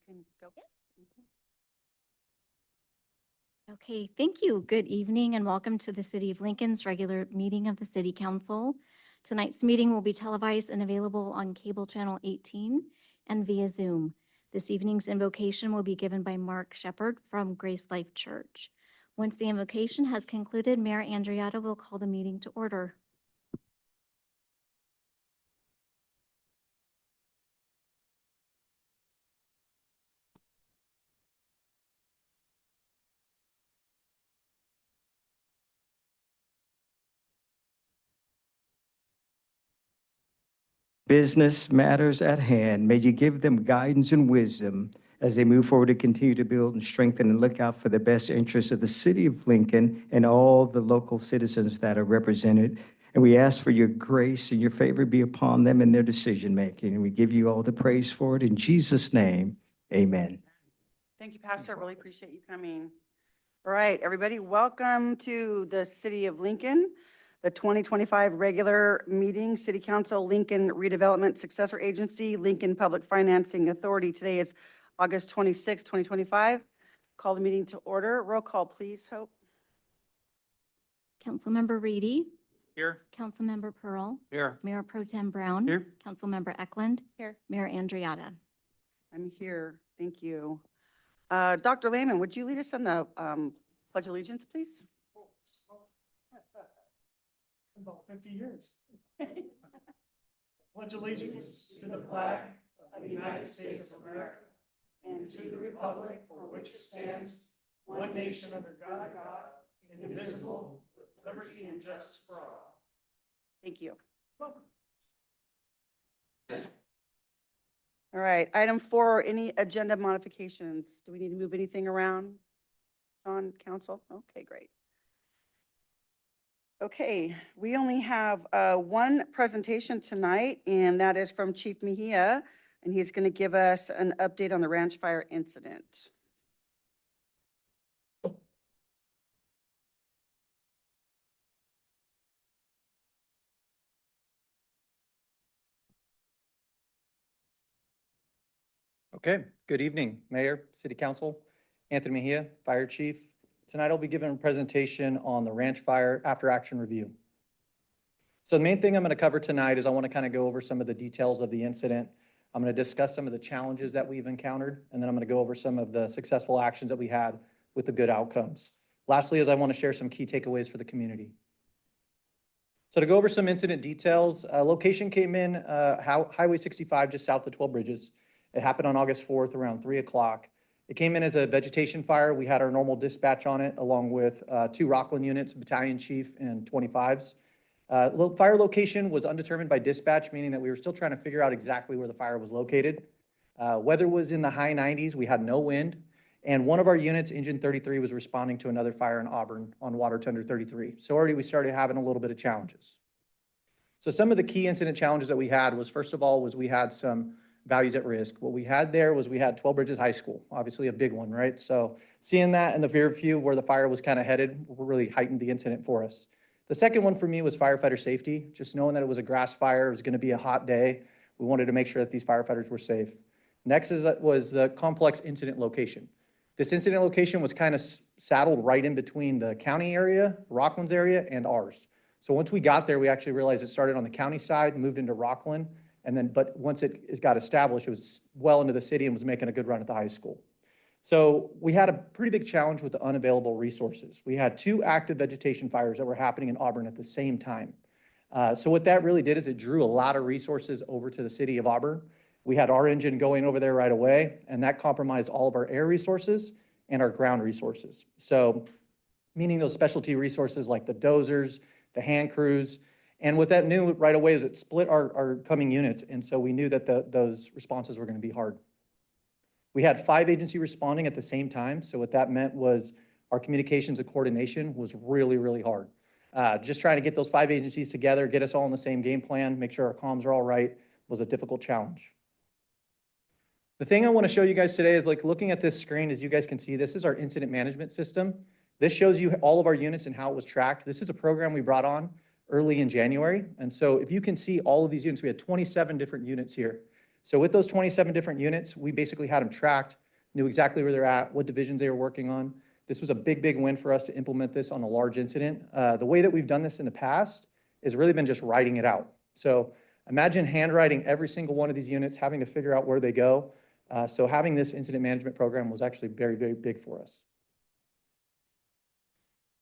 can go. Okay, thank you. Good evening and welcome to the City of Lincoln's regular meeting of the City Council. Tonight's meeting will be televised and available on cable channel 18 and via Zoom. This evening's invocation will be given by Mark Shepard from Grace Life Church. Once the invocation has concluded, Mayor Andreatta will call the meeting to order. Business matters at hand. May you give them guidance and wisdom as they move forward to continue to build and strengthen and look out for the best interests of the city of Lincoln and all the local citizens that are represented. And we ask for your grace and your favor be upon them in their decision making. And we give you all the praise for it in Jesus' name. Amen. Thank you, Pastor. Really appreciate you coming. All right, everybody, welcome to the City of Lincoln, the 2025 regular meeting, City Council, Lincoln Redevelopment Successor Agency, Lincoln Public Financing Authority. Today is August 26, 2025. Call the meeting to order. Roll call, please, Hope. Councilmember Reedy. Here. Councilmember Pearl. Here. Mayor Pro Tem Brown. Here. Councilmember Eklund. Here. Mayor Andreatta. I'm here. Thank you. Dr. Lehman, would you lead us in the Pledge of Allegiance, please? About 50 years. Pledge allegiance to the flag of the United States of America and to the republic for which it stands, one nation under God, indivisible, with liberty and justice for all. Thank you. All right, item 4, any agenda modifications? Do we need to move anything around on council? Okay, great. Okay, we only have one presentation tonight, and that is from Chief Mejia, and he's going to give us an update on the ranch fire incident. Okay, good evening, Mayor, City Council, Anthony Mejia, Fire Chief. Tonight I'll be giving a presentation on the ranch fire after action review. So the main thing I'm going to cover tonight is I want to kind of go over some of the details of the incident. I'm going to discuss some of the challenges that we've encountered, and then I'm going to go over some of the successful actions that we had with the good outcomes. Lastly, is I want to share some key takeaways for the community. So to go over some incident details, location came in Highway 65 just south of 12 Bridges. It happened on August 4th around 3 o'clock. It came in as a vegetation fire. We had our normal dispatch on it along with 2 Rockland units, battalion chief and 25s. Fire location was undetermined by dispatch, meaning that we were still trying to figure out exactly where the fire was located. Weather was in the high 90s. We had no wind. And one of our units, Engine 33, was responding to another fire in Auburn on Water Tender 33. So already we started having a little bit of challenges. So some of the key incident challenges that we had was, first of all, was we had some values at risk. What we had there was we had 12 Bridges High School, obviously a big one, right? So seeing that in the rear view where the fire was kind of headed really heightened the incident for us. The second one for me was firefighter safety. Just knowing that it was a grass fire, it was going to be a hot day. We wanted to make sure that these firefighters were safe. Next was the complex incident location. This incident location was kind of saddled right in between the county area, Rockland's area, and ours. So once we got there, we actually realized it started on the county side, moved into Rockland, and then, but once it got established, it was well into the city and was making a good run at the high school. So we had a pretty big challenge with the unavailable resources. We had 2 active vegetation fires that were happening in Auburn at the same time. So what that really did is it drew a lot of resources over to the city of Auburn. We had our engine going over there right away, and that compromised all of our air resources and our ground resources. So meaning those specialty resources like the dozers, the hand crews. And what that knew right away is it split our coming units. And so we knew that those responses were going to be hard. We had 5 agencies responding at the same time. So what that meant was our communications and coordination was really, really hard. Just trying to get those 5 agencies together, get us all on the same game plan, make sure our comms are all right, was a difficult challenge. The thing I want to show you guys today is like looking at this screen, as you guys can see, this is our incident management system. This shows you all of our units and how it was tracked. This is a program we brought on early in January. And so if you can see all of these units, we had 27 different units here. So with those 27 different units, we basically had them tracked, knew exactly where they're at, what divisions they were working on. This was a big, big win for us to implement this on a large incident. The way that we've done this in the past has really been just writing it out. So imagine handwriting every single one of these units, having to figure out where they go. So having this incident management program was actually very, very big for us.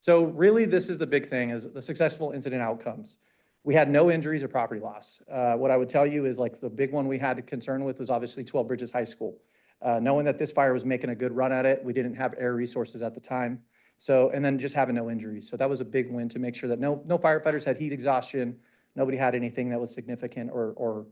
So really, this is the big thing, is the successful incident outcomes. We had no injuries or property loss. What I would tell you is like the big one we had concern with was obviously 12 Bridges High School. Knowing that this fire was making a good run at it, we didn't have air resources at the time. So, and then just having no injuries. So that was a big win to make sure that no firefighters had heat exhaustion. Nobody had anything that was significant or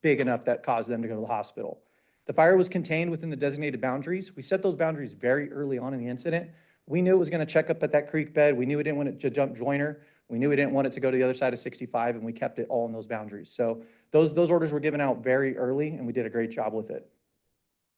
big enough that caused them to go to the hospital. The fire was contained within the designated boundaries. We set those boundaries very early on in the incident. We knew it was going to check up at that creek bed. We knew we didn't want it to jump Joiner. We knew we didn't want it to go to the other side of 65, and we kept it all in those boundaries. So those orders were given out very early, and we did a great job with it.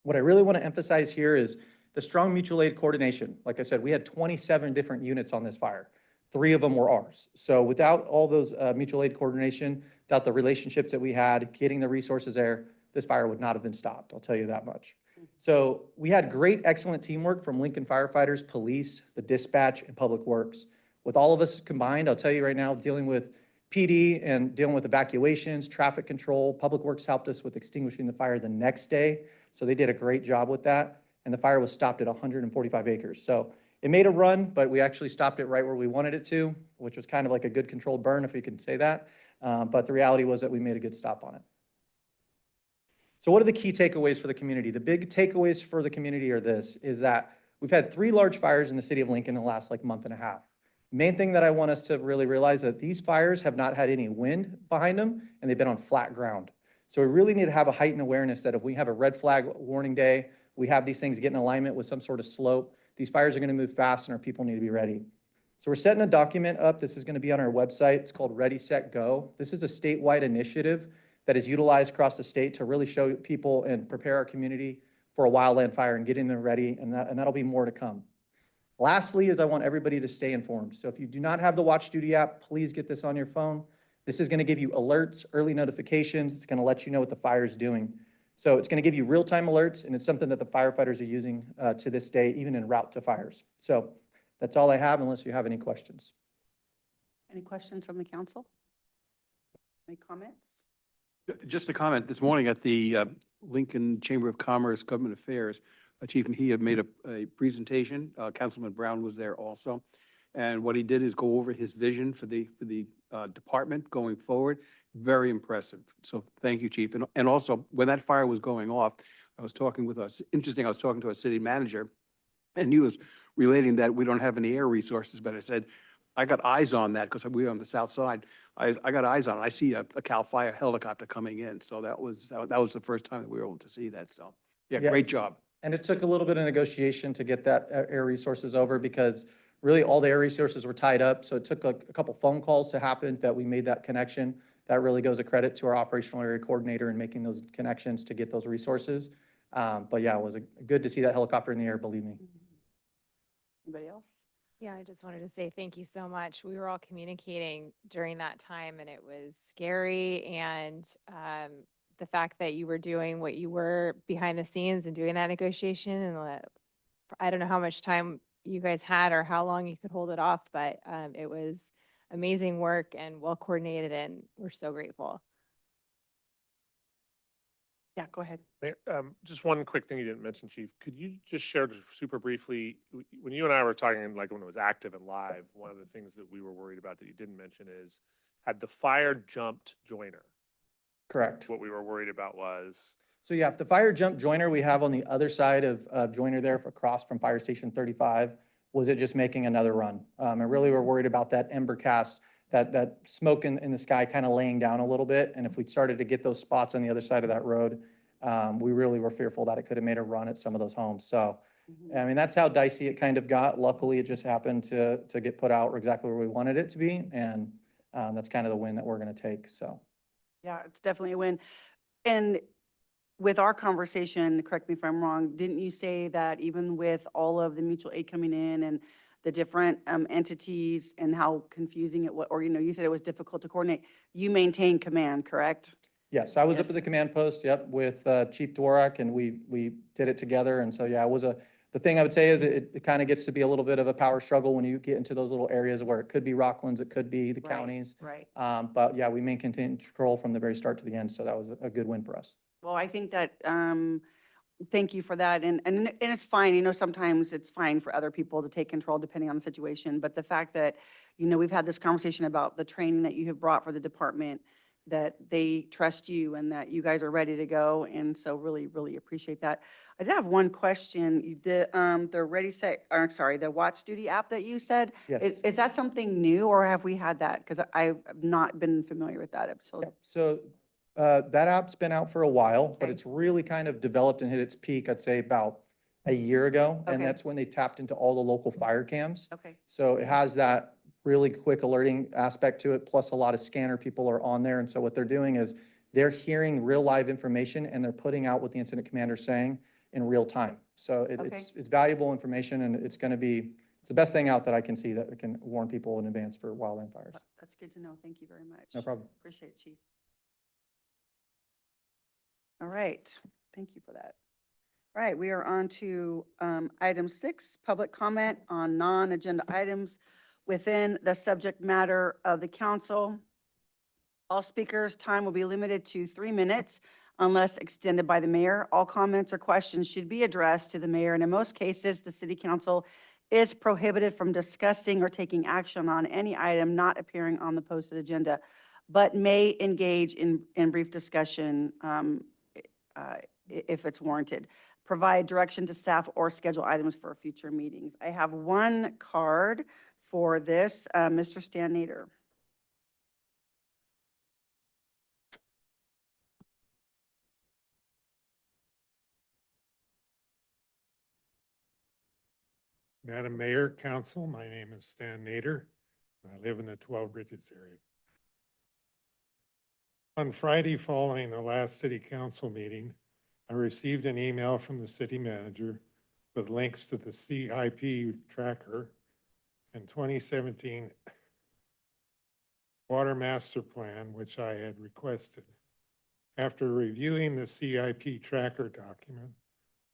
What I really want to emphasize here is the strong mutual aid coordination. Like I said, we had 27 different units on this fire. 3 of them were ours. So without all those mutual aid coordination, without the relationships that we had, getting the resources there, this fire would not have been stopped. I'll tell you that much. So we had great, excellent teamwork from Lincoln firefighters, police, the dispatch, and public works. With all of us combined, I'll tell you right now, dealing with PD and dealing with evacuations, traffic control, public works helped us with extinguishing the fire the next day. So they did a great job with that. And the fire was stopped at 145 acres. So it made a run, but we actually stopped it right where we wanted it to, which was kind of like a good controlled burn, if we can say that. But the reality was that we made a good stop on it. So what are the key takeaways for the community? The big takeaways for the community are this, is that we've had 3 large fires in the city of Lincoln in the last month and a half. Main thing that I want us to really realize that these fires have not had any wind behind them, and they've been on flat ground. So we really need to have a heightened awareness that if we have a red flag warning day, we have these things get in alignment with some sort of slope, these fires are going to move fast and our people need to be ready. So we're setting a document up. This is going to be on our website. It's called Ready, Set, Go. This is a statewide initiative that is utilized across the state to really show people and prepare our community for a wildland fire and getting them ready, and that'll be more to come. Lastly is I want everybody to stay informed. So if you do not have the Watch Duty app, please get this on your phone. This is going to give you alerts, early notifications. It's going to let you know what the fire is doing. So it's going to give you real-time alerts, and it's something that the firefighters are using to this day, even en route to fires. So that's all I have, unless you have any questions. Any questions from the council? Any comments? Just a comment. This morning at the Lincoln Chamber of Commerce Government Affairs, Chief Mejia made a presentation. Councilman Brown was there also. And what he did is go over his vision for the department going forward. Very impressive. So thank you, Chief. And also, when that fire was going off, I was talking with us. Interesting, I was talking to our city manager, and he was relating that we don't have any air resources, but I said, I got eyes on that because we were on the south side. I got eyes on it. I see a CAL FIRE helicopter coming in. So that was the first time that we were able to see that. So yeah, Yeah. great job. And it took a little bit of negotiation to get that air resources over, because really all the air resources were tied up. So it took a couple phone calls to happen that we made that connection. That really goes a credit to our operational area coordinator in making those connections to get those resources. But yeah, it was good to see that helicopter in the air, believe me. Anybody else? Yeah, I just wanted to say thank you so much. We were all communicating during that time, and it was scary. And the fact that you were doing what you were behind the scenes and doing that negotiation, and I don't know how much time you guys had or how long you could hold it off, but it was amazing work and well coordinated, and we're so grateful. Yeah, go ahead. Mayor, just one quick thing you didn't mention, Chief. Could you just share just super briefly, when you and I were talking, like when it was active and live, one of the things that we were worried about that you didn't mention is, had the fire jumped Joiner? Correct. What we were worried about was, So yeah, if the fire jump Joiner we have on the other side of Joiner there across from Fire Station 35, was it just making another run? And really we're worried about that ember cast, that smoke in the sky kind of laying down a little bit. And if we started to get those spots on the other side of that road, we really were fearful that it could have made a run at some of those homes. So, I mean, that's how dicey it kind of got. Luckily, it just happened to get put out exactly where we wanted it to be. And that's kind of the win that we're going to take, so. Yeah, it's definitely a win. And with our conversation, correct me if I'm wrong, didn't you say that even with all of the mutual aid coming in and the different entities and how confusing it was, or, you know, you said it was difficult to coordinate, you maintain command, correct? Yes, I was up Yes. at the command post, yep, with Chief Dworak, and we did it together. And so, yeah, it was the thing I would say is it kind of gets to be a little bit of a power struggle when you get into those little areas where it could be Rocklands, it could be the Right, counties. Right. But yeah, we maintained control from the very start to the end, so that was a good win for us. Well, I think that, thank you for that. And it's fine, sometimes it's fine for other people to take control depending on the situation. But the fact that, we've had this conversation about the training that you have brought for the department, that they trust you and that you guys are ready to go. And so really, really appreciate that. I did have one question. The Ready Set, or sorry, the Watch Duty app that you said, Yes. is that something new or have we had that? Because I've not been familiar with that episode. Yep. So that app's been out for a while, but Okay. it's really kind of developed and hit its peak, I'd say about a year ago. And Okay. that's when they tapped into all the local fire cams. Okay, So it has that really quick alerting aspect to it, plus a lot of scanner people are on there. And so what they're doing is they're hearing real live information and they're putting out what the incident commander is saying in real time. So it's valuable information and it's going to be, it's the best thing out that I can see that can warn people in advance for wildland fires. that's good to know. Thank you very much. No problem. Appreciate it, Chief. All right, thank you for that. All right, we are on to item 6, public comment on non-agenda items within the subject matter of the council. All speakers' time will be limited to 3 minutes unless extended by the mayor. All comments or questions should be addressed to the mayor, and in most cases, the city council is prohibited from discussing or taking action on any item not appearing on the posted agenda, but may engage in brief discussion if it's warranted. Provide direction to staff or schedule items for future meetings. I have one card for this, Mr. Stan Nader. Madam Mayor, Council, my name is Stan Nader. I live in the 12 Bridges area. On Friday following the last city council meeting, I received an email from the city manager with links to the CIP tracker and 2017 Water Master Plan, which I had requested. After reviewing the CIP tracker document,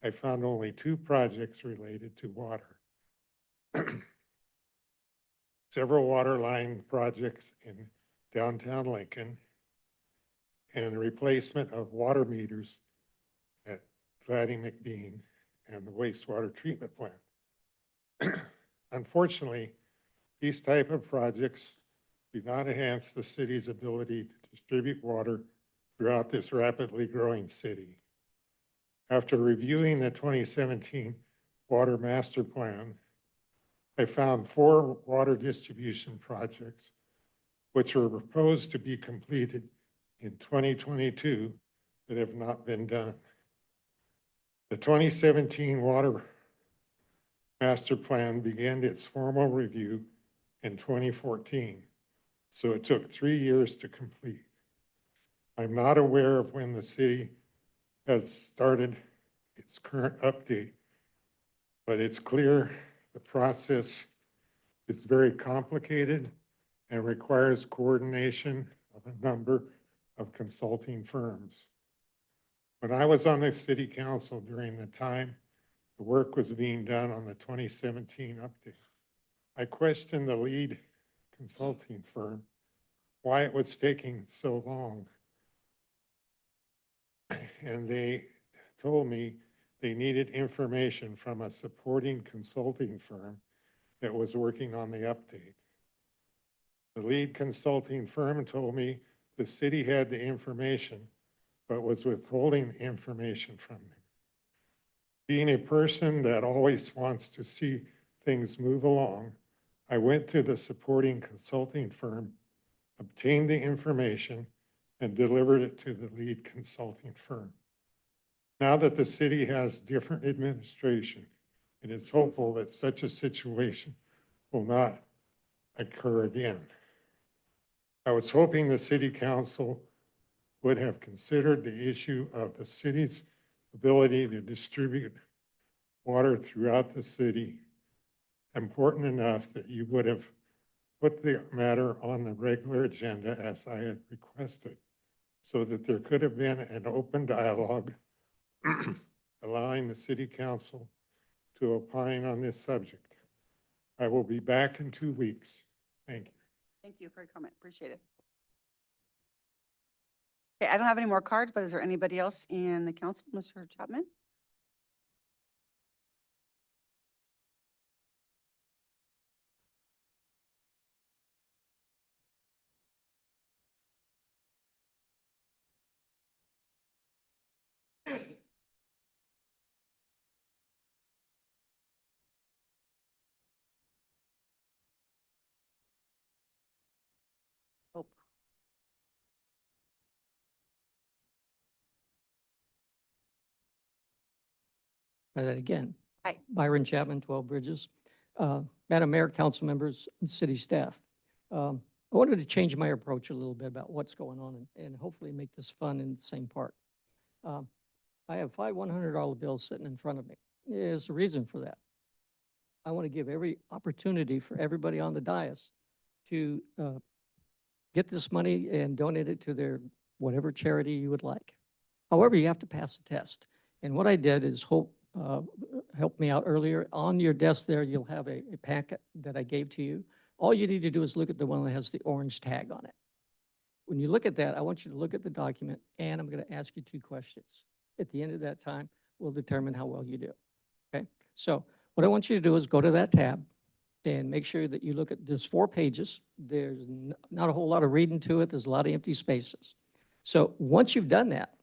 I found only 2 projects related to water. Several water line projects in downtown Lincoln and the replacement of water meters at Gladdy McBean and the wastewater treatment plant. Unfortunately, these type of projects do not enhance the city's ability to distribute water throughout this rapidly growing city. After reviewing the 2017 Water Master Plan, I found 4 water distribution projects which were proposed to be completed in 2022 that have not been done. The 2017 Water Master Plan began its formal review in 2014, so it took 3 years to complete. I'm not aware of when the city has started its current update, but it's clear the process is very complicated and requires coordination of a number of consulting firms. When I was on the city council during the time the work was being done on the 2017 update, I questioned the lead consulting firm why it was taking so long. And they told me they needed information from a supporting consulting firm that was working on the update. The lead consulting firm told me the city had the information, but was withholding the information from them. Being a person that always wants to see things move along, I went to the supporting consulting firm, obtained the information, and delivered it to the lead consulting firm. Now that the city has different administration, it is hopeful that such a situation will not occur again. I was hoping the city council would have considered the issue of the city's ability to distribute water throughout the city important enough that you would have put the matter on the regular agenda as I had requested. so that there could have been an open dialogue allowing the city council to opine on this subject. I will be back in 2 weeks. Thank you. Thank you for your comment. Appreciate it. Okay, I don't have any more cards, but is there anybody else in the council? Mr. Chapman? Oh, Try that again. Hi. Byron Chapman, 12 Bridges. Madam Mayor, council members, and city staff. I wanted to change my approach a little bit about what's going on and hopefully make this fun in the same part. I have 5 $100 bills sitting in front of me. There's a reason for that. I want to give every opportunity for everybody on the dais to get this money and donate it to their whatever charity you would like. However, you have to pass the test. And what I did is help me out earlier. On your desk there, you'll have a packet that I gave to you. All you need to do is look at the one that has the orange tag on it. When you look at that, I want you to look at the document, and I'm going to ask you 2 questions. At the end of that time, we'll determine how well you do. Okay? So what I want you to do is go to that tab and make sure that you look at, there's 4 pages. There's not a whole lot of reading to it. There's a lot of empty spaces. So once you've done that,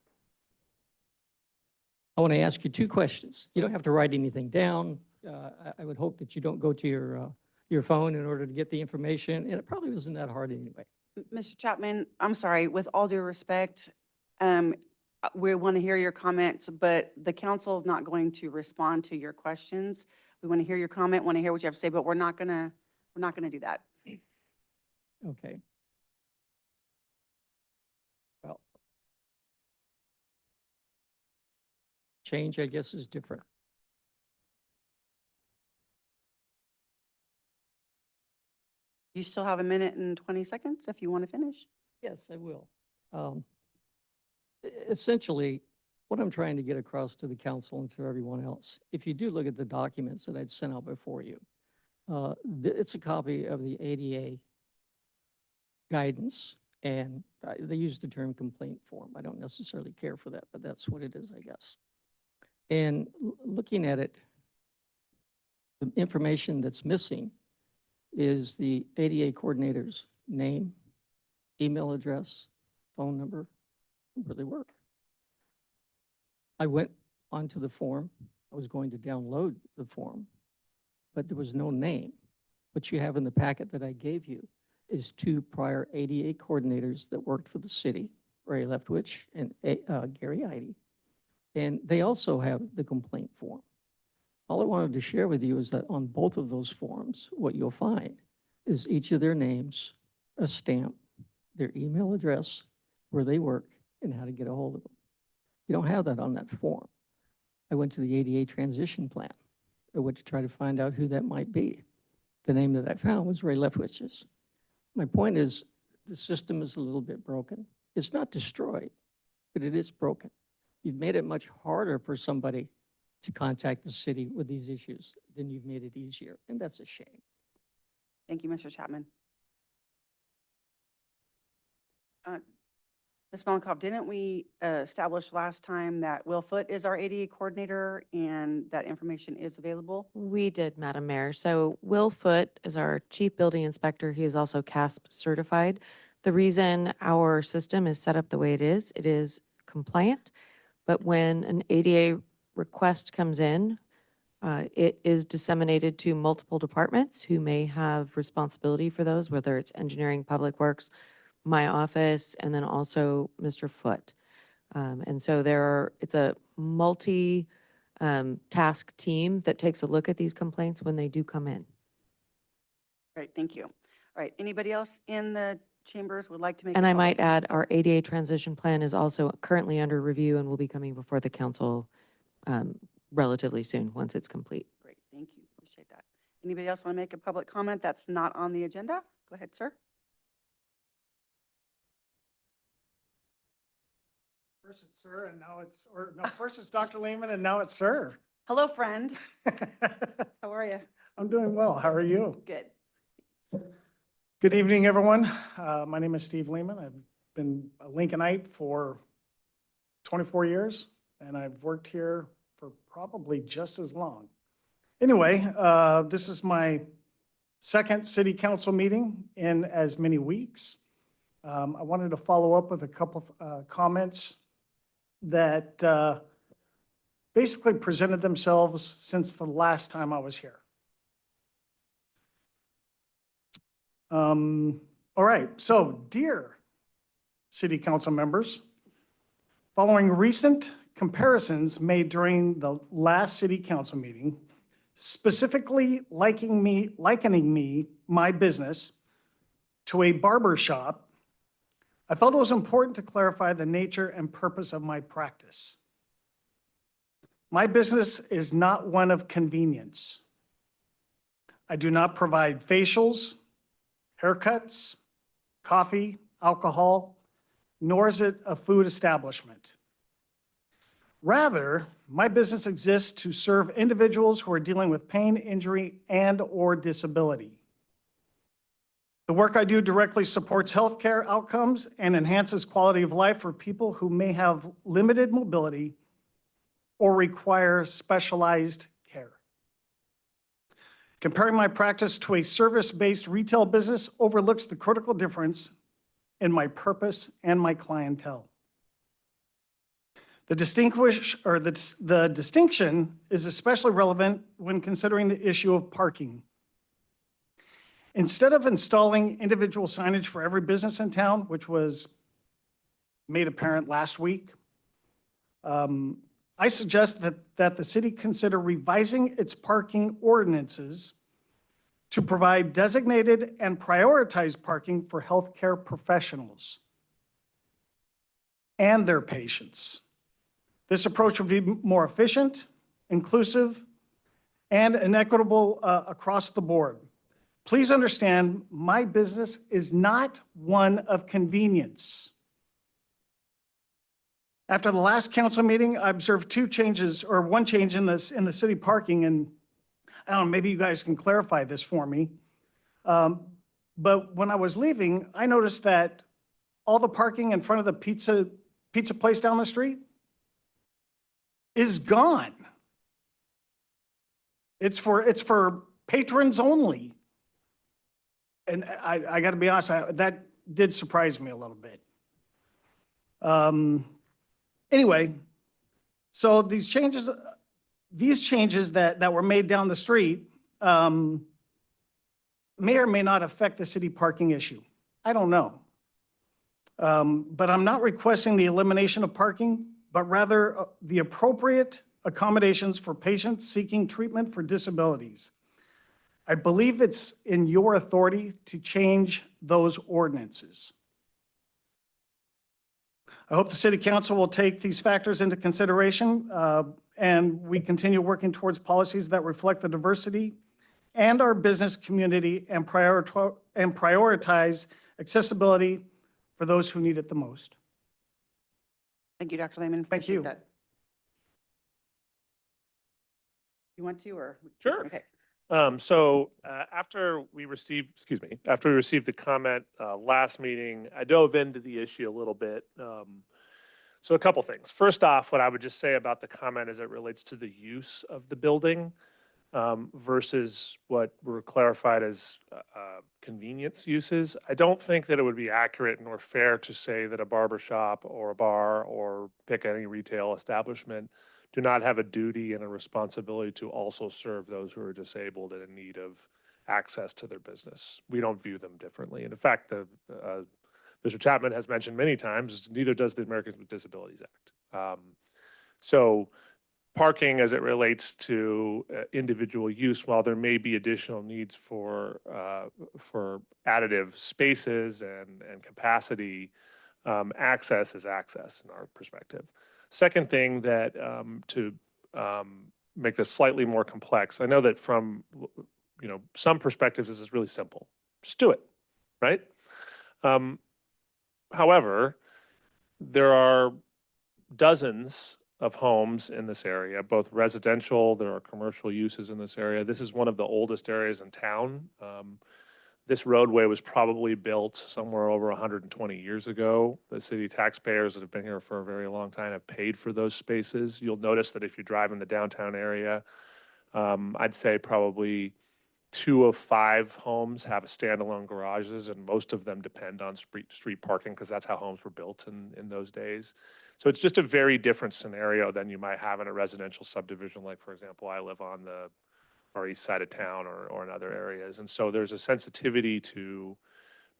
I want to ask you 2 questions. You don't have to write anything down. I would hope that you don't go to your phone in order to get the information, and it probably wasn't that hard anyway. Mr. Chapman, I'm sorry, with all due respect, we want to hear your comments, but the council is not going to respond to your questions. We want to hear your comment, want to hear what you have to say, but we're not gonna do that. Okay. Well, change, I guess, is different. You still have 1 minute and 20 seconds if you want to finish. Yes, I will. Essentially, what I'm trying to get across to the council and to everyone else, if you do look at the documents that I'd sent out before you, it's a copy of the ADA guidance, and they use the term complaint form. I don't necessarily care for that, but that's what it is, I guess. And looking at it, the information that's missing is the ADA coordinator's name, email address, phone number, where they work. I went onto the form. I was going to download the form, but there was no name. What you have in the packet that I gave you is 2 prior ADA coordinators that worked for the city, Ray Leftwich and Gary Eide. And they also have the complaint form. All I wanted to share with you is that on both of those forms, what you'll find is each of their names, a stamp, their email address, where they work, and how to get a hold of them. You don't have that on that form. I went to the ADA transition plan. I went to try to find out who that might be. The name that I found was Ray Leftwich's. My point is, the system is a little bit broken. It's not destroyed, but it is broken. You've made it much harder for somebody to contact the city with these issues than you've made it easier, and that's a shame. Thank you, Mr. Chapman. Ms. Mollenkopf, didn't we establish last time that Will Foote is our ADA coordinator and that information is available? We did, Madam Mayor. So Will Foote is our Chief Building Inspector. He is also CASP certified. The reason our system is set up the way it is compliant, but when an ADA request comes in, it is disseminated to multiple departments who may have responsibility for those, whether it's engineering, public works, my office, and then also Mr. Foote. And so it's a multi-task team that takes a look at these complaints when they do come in. Great, thank you. All right, anybody else in the chambers would like to make? And a I public- might add, our ADA transition plan is also currently under review and will be coming before the council relatively soon, once it's complete. Great, thank you, appreciate that. Anybody else want to make a public comment that's not on the agenda? Go ahead, sir. First it's sir and now it's, or no, first it's Dr. Lehman and now it's sir. Hello, friend. How are you? I'm doing well. How are you? Good. Good evening, everyone. My name is Steve Lehman. I've been a Lincolnite for 24 years, and I've worked here for probably just as long. Anyway, this is my second city council meeting in as many weeks. I wanted to follow up with a couple comments that basically presented themselves since the last time I was here. All right, so dear city council members, following recent comparisons made during the last city council meeting, specifically likening me, my business, to a barber shop, I felt it was important to clarify the nature and purpose of my practice. My business is not one of convenience. I do not provide facials, haircuts, coffee, alcohol, nor is it a food establishment. Rather, my business exists to serve individuals who are dealing with pain, injury, and/or disability. The work I do directly supports healthcare outcomes and enhances quality of life for people who may have limited mobility or require specialized care. Comparing my practice to a service-based retail business overlooks the critical difference in my purpose and my clientele. The distinction is especially relevant when considering the issue of parking. Instead of installing individual signage for every business in town, which was made apparent last week, I suggest that the city consider revising its parking ordinances to provide designated and prioritized parking for healthcare professionals and their patients. This approach would be more efficient, inclusive, and inequitable across the board. Please understand, my business is not one of convenience. After the last council meeting, I observed two changes, or one change in the city parking, and I don't know, maybe you guys can clarify this for me. But when I was leaving, I noticed that all the parking in front of the pizza place down the street is gone. It's for patrons only. And I got to be honest, that did surprise me a little bit. Anyway, so these changes that were made down the street may or may not affect the city parking issue. I don't know. But I'm not requesting the elimination of parking, but rather the appropriate accommodations for patients seeking treatment for disabilities. I believe it's in your authority to change those ordinances. I hope the City Council will take these factors into consideration and we continue working towards policies that reflect the diversity and our business community and prioritize accessibility for those who need it the most. Thank you, Dr. Lehman. Thank you. Appreciate that. You want to, or? Sure. Okay. After we received the comment last meeting, I dove into the issue a little bit. So a couple things. First off, what I would just say about the comment as it relates to the use of the building versus what were clarified as convenience uses. I don't think that it would be accurate nor fair to say that a barber shop or a bar or pick any retail establishment do not have a duty and a responsibility to also serve those who are disabled and in need of access to their business. We don't view them differently. And in fact, Mr. Chapman has mentioned many times, neither does the Americans with Disabilities Act. So parking as it relates to individual use, while there may be additional needs for additive spaces and capacity, access is access in our perspective. Second thing that to make this slightly more complex, I know that from some perspectives this is really simple. Just do it, right? However, there are dozens of homes in this area, both residential, there are commercial uses in this area. This is one of the oldest areas in town. This roadway was probably built somewhere over 120 years ago. The city taxpayers that have been here for a very long time have paid for those spaces. You'll notice that if you drive in the downtown area, I'd say probably 2 of 5 homes have a standalone garages, and most of them depend on street parking because that's how homes were built in those days. So it's just a very different scenario than you might have in a residential subdivision. Like, for example, I live on the far east side of town or in other areas. And so there's a sensitivity to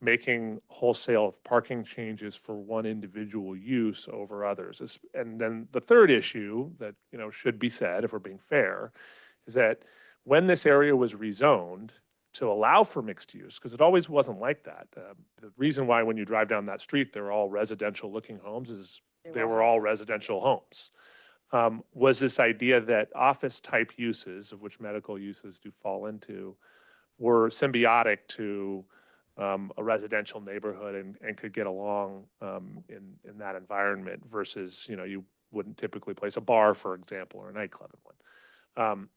making wholesale parking changes for one individual use over others. And then the third issue that, should be said, if we're being fair, is that when this area was rezoned to allow for mixed use, because it always wasn't like that. The reason why when you drive down that street, they're all residential looking homes is they were all residential homes. Was this idea that office type uses, of which medical uses do fall into, were symbiotic to a residential neighborhood and could get along in that environment versus, you wouldn't typically place a bar, for example, or a nightclub in one.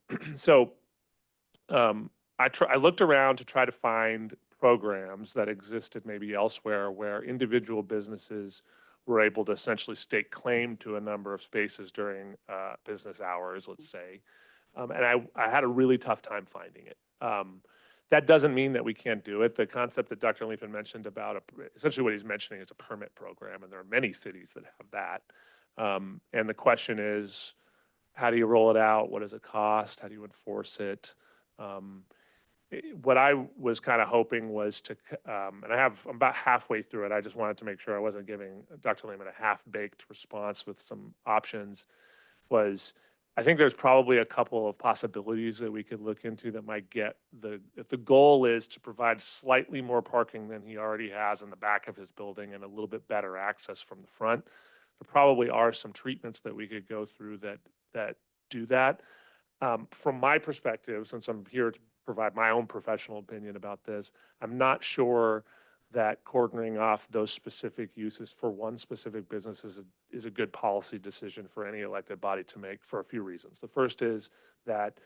I looked around to try to find programs that existed maybe elsewhere where individual businesses were able to essentially stake claim to a number of spaces during business hours, let's say. And I had a really tough time finding it. That doesn't mean that we can't do it. The concept that Dr. Liepman mentioned about essentially what he's mentioning is a permit program, and there are many cities that have that. And the question is, how do you roll it out? What does it cost? How do you enforce it? What I was kind of hoping was to, and I'm about halfway through it. I just wanted to make sure I wasn't giving Dr. Lehman a half-baked response with some options. I think there's probably a couple of possibilities that we could look into that might get if the goal is to provide slightly more parking than he already has in the back of his building and a little bit better access from the front. There probably are some treatments that we could go through that do that. From my perspective, since I'm here to provide my own professional opinion about this, I'm not sure that cordoning off those specific uses for one specific business is a good policy decision for any elected body to make for a few reasons. The first is that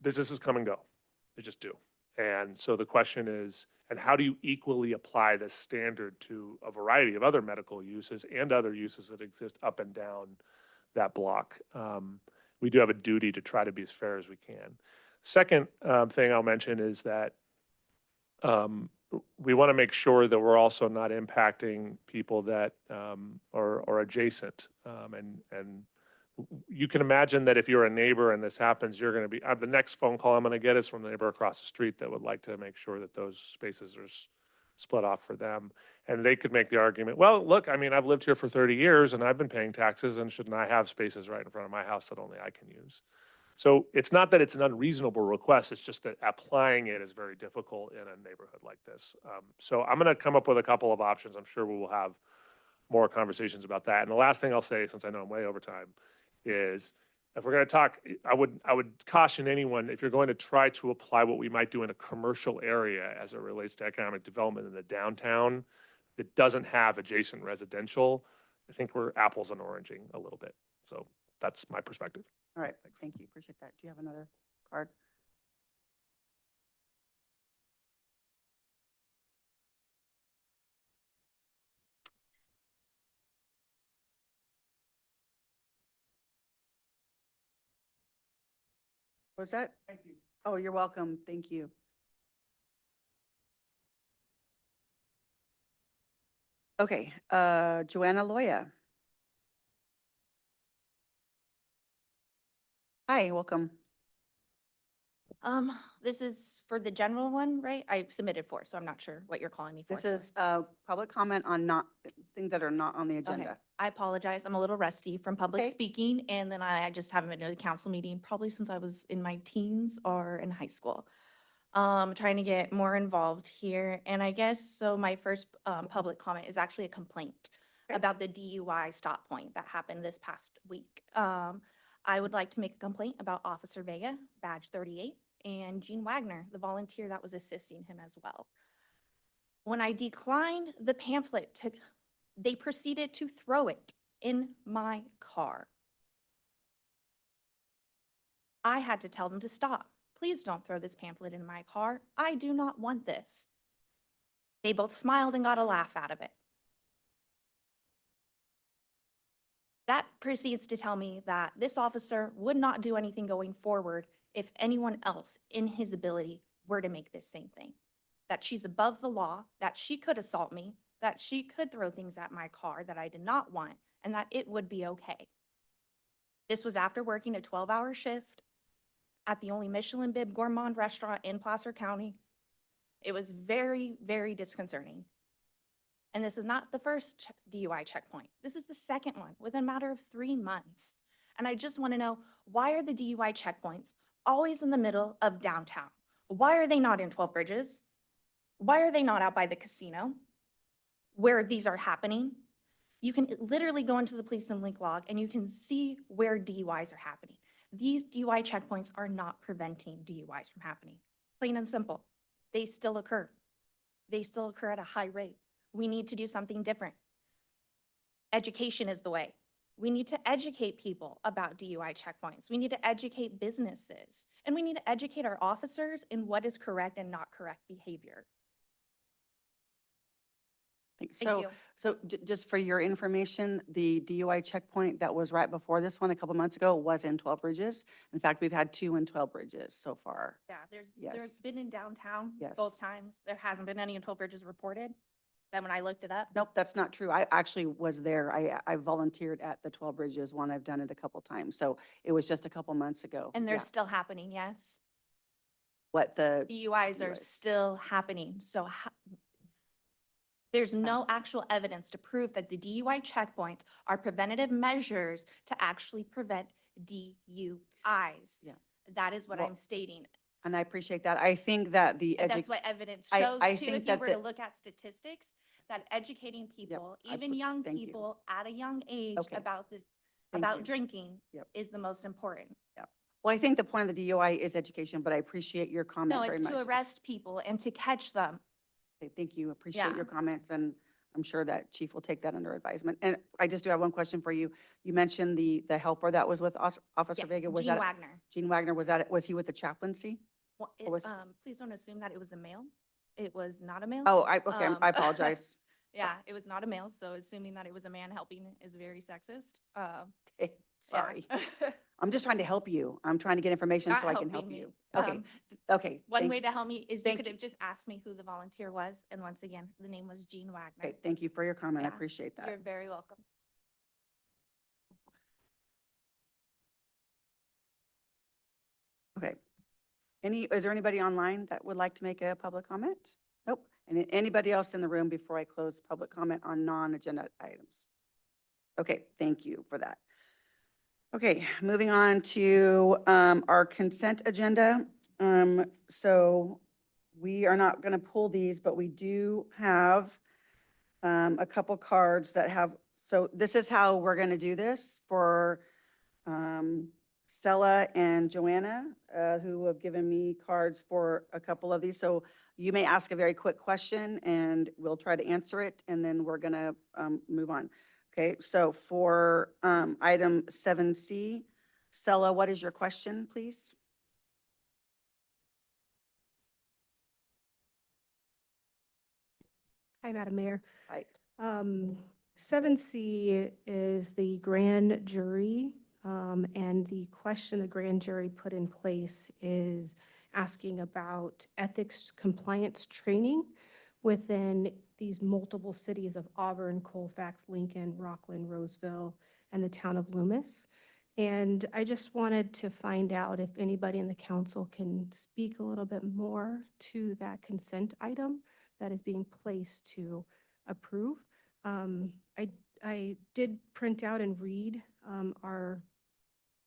businesses come and go. They just do. And so the question is, and how do you equally apply this standard to a variety of other medical uses and other uses that exist up and down that block? We do have a duty to try to be as fair as we can. Second thing I'll mention is that we want to make sure that we're also not impacting people that are adjacent. And you can imagine that if you're a neighbor and this happens, you're going to be, the next phone call I'm going to get is from the neighbor across the street that would like to make sure that those spaces are split off for them. And they could make the argument, well, look, I mean, I've lived here for 30 years and I've been paying taxes, and shouldn't I have spaces right in front of my house that only I can use? So it's not that it's an unreasonable request, it's just that applying it is very difficult in a neighborhood like this. So I'm going to come up with a couple of options. I'm sure we will have more conversations about that. And the last thing I'll say, since I know I'm way over time, is if we're going to talk, I would caution anyone, if you're going to try to apply what we might do in a commercial area as it relates to economic development in the downtown that doesn't have adjacent residential, I think we're apples and oranging a little bit. So that's my perspective. All right, thank you, appreciate that. Do you have another card? What's that? Thank you. Oh, you're welcome, thank you. Okay, Joanna Loya. Hi, welcome. This is for the general one, right? I submitted for, so I'm not sure what you're calling me for. This sorry. is public comment on things that are not on the Okay. agenda. I apologize. I'm a little rusty from public Okay. speaking, and then I just haven't been to a council meeting probably since I was in my teens or in high school. Trying to get more involved here. And I guess, so my first public comment is actually a complaint Okay. about the DUI stop point that happened this past week. I would like to make a complaint about Officer Vega, badge 38, and Gene Wagner, the volunteer that was assisting him as well. When I declined the pamphlet, they proceeded to throw it in my car. I had to tell them to stop. Please don't throw this pamphlet in my car. I do not want this. They both smiled and got a laugh out of it. That proceeds to tell me that this officer would not do anything going forward if anyone else in his ability were to make this same thing. That she's above the law, that she could assault me, that she could throw things at my car that I did not want, and that it would be okay. This was after working a 12-hour shift at the only Michelin Bib Gourmand restaurant in Placer County. It was very, very disconcerting. And this is not the first DUI checkpoint. This is the second one within a matter of 3 months. And I just want to know, why are the DUI checkpoints always in the middle of downtown? Why are they not in 12 Bridges? Why are they not out by the casino where these are happening? You can literally go into the police and link log and you can see where DUIs are happening. These DUI checkpoints are not preventing DUIs from happening. Plain and simple. They still occur. They still occur at a high rate. We need to do something different. Education is the way. We need to educate people about DUI checkpoints. We need to educate businesses. And we need to educate our officers in what is correct and not correct behavior. Thanks. Thank you. So just for your information, the DUI checkpoint that was right before this one a couple months ago was in 12 Bridges. In fact, we've had 2 in 12 Bridges so far. Yeah, there's Yes. been in downtown Yes. both times. There hasn't been any in 12 Bridges reported. Then when I looked it up, Nope, that's not true. I actually was there. I volunteered at the 12 Bridges one. I've done it a couple times. So it was just a couple months ago. and they're Yeah. still happening, yes? What the, DUIs are DUIs. still happening. So there's no actual evidence to prove that the DUI checkpoints are preventative measures to actually prevent DUIs. Yeah. That is what Well, I'm stating. and I appreciate that. I think that the And that's what evidence I- shows I too. think If you that were to the- look at statistics, that educating people, I even put- young thank you. people at a young age Okay. about Thank you. drinking Yep. is the most important. Well, I think the point of the DUI is education, but I appreciate your comment No, very it's much. to arrest people and to catch them. Okay, thank you. Appreciate Yeah. your comments, and I'm sure that Chief will take that under advisement. And I just do have one question for you. You mentioned the helper that was with Officer Yes, Vega. Was Gene that Wagner. Gene Wagner? Was he with the chaplaincy? Well, Or was- please don't assume that it was a male. It was not a male. Oh, okay, I apologize. Yeah, it was not a male, so assuming that it was a man helping is very sexist. Okay, sorry. Yeah. I'm just trying to help you. I'm trying to get information Not so I can help helping me. you. Okay, Um, okay. One thank- way to help me is you thank could you. have just asked me who the volunteer was, and once again, the name was Gene Wagner. Okay, thank you for your comment. I Yeah. appreciate You're that. very welcome. Okay. Is there anybody online that would like to make a public comment? Nope. And anybody else in the room before I close public comment on non-agenda items? Okay, thank you for that. Okay, moving on to our consent agenda. So we are not going to pull these, but we do have a couple cards that have, so this is how we're going to do this for Stella and Joanna, who have given me cards for a couple of these. So you may ask a very quick question and we'll try to answer it, and then we're going to move on. Okay, so for item 7C, Stella, what is your question, please? Hi, Madam Mayor. Right. 7C is the grand jury, and the question the grand jury put in place is asking about ethics compliance training within these multiple cities of Auburn, Colfax, Lincoln, Rockland, Roseville, and the town of Loomis. And I just wanted to find out if anybody in the council can speak a little bit more to that consent item that is being placed to approve. I did print out and read our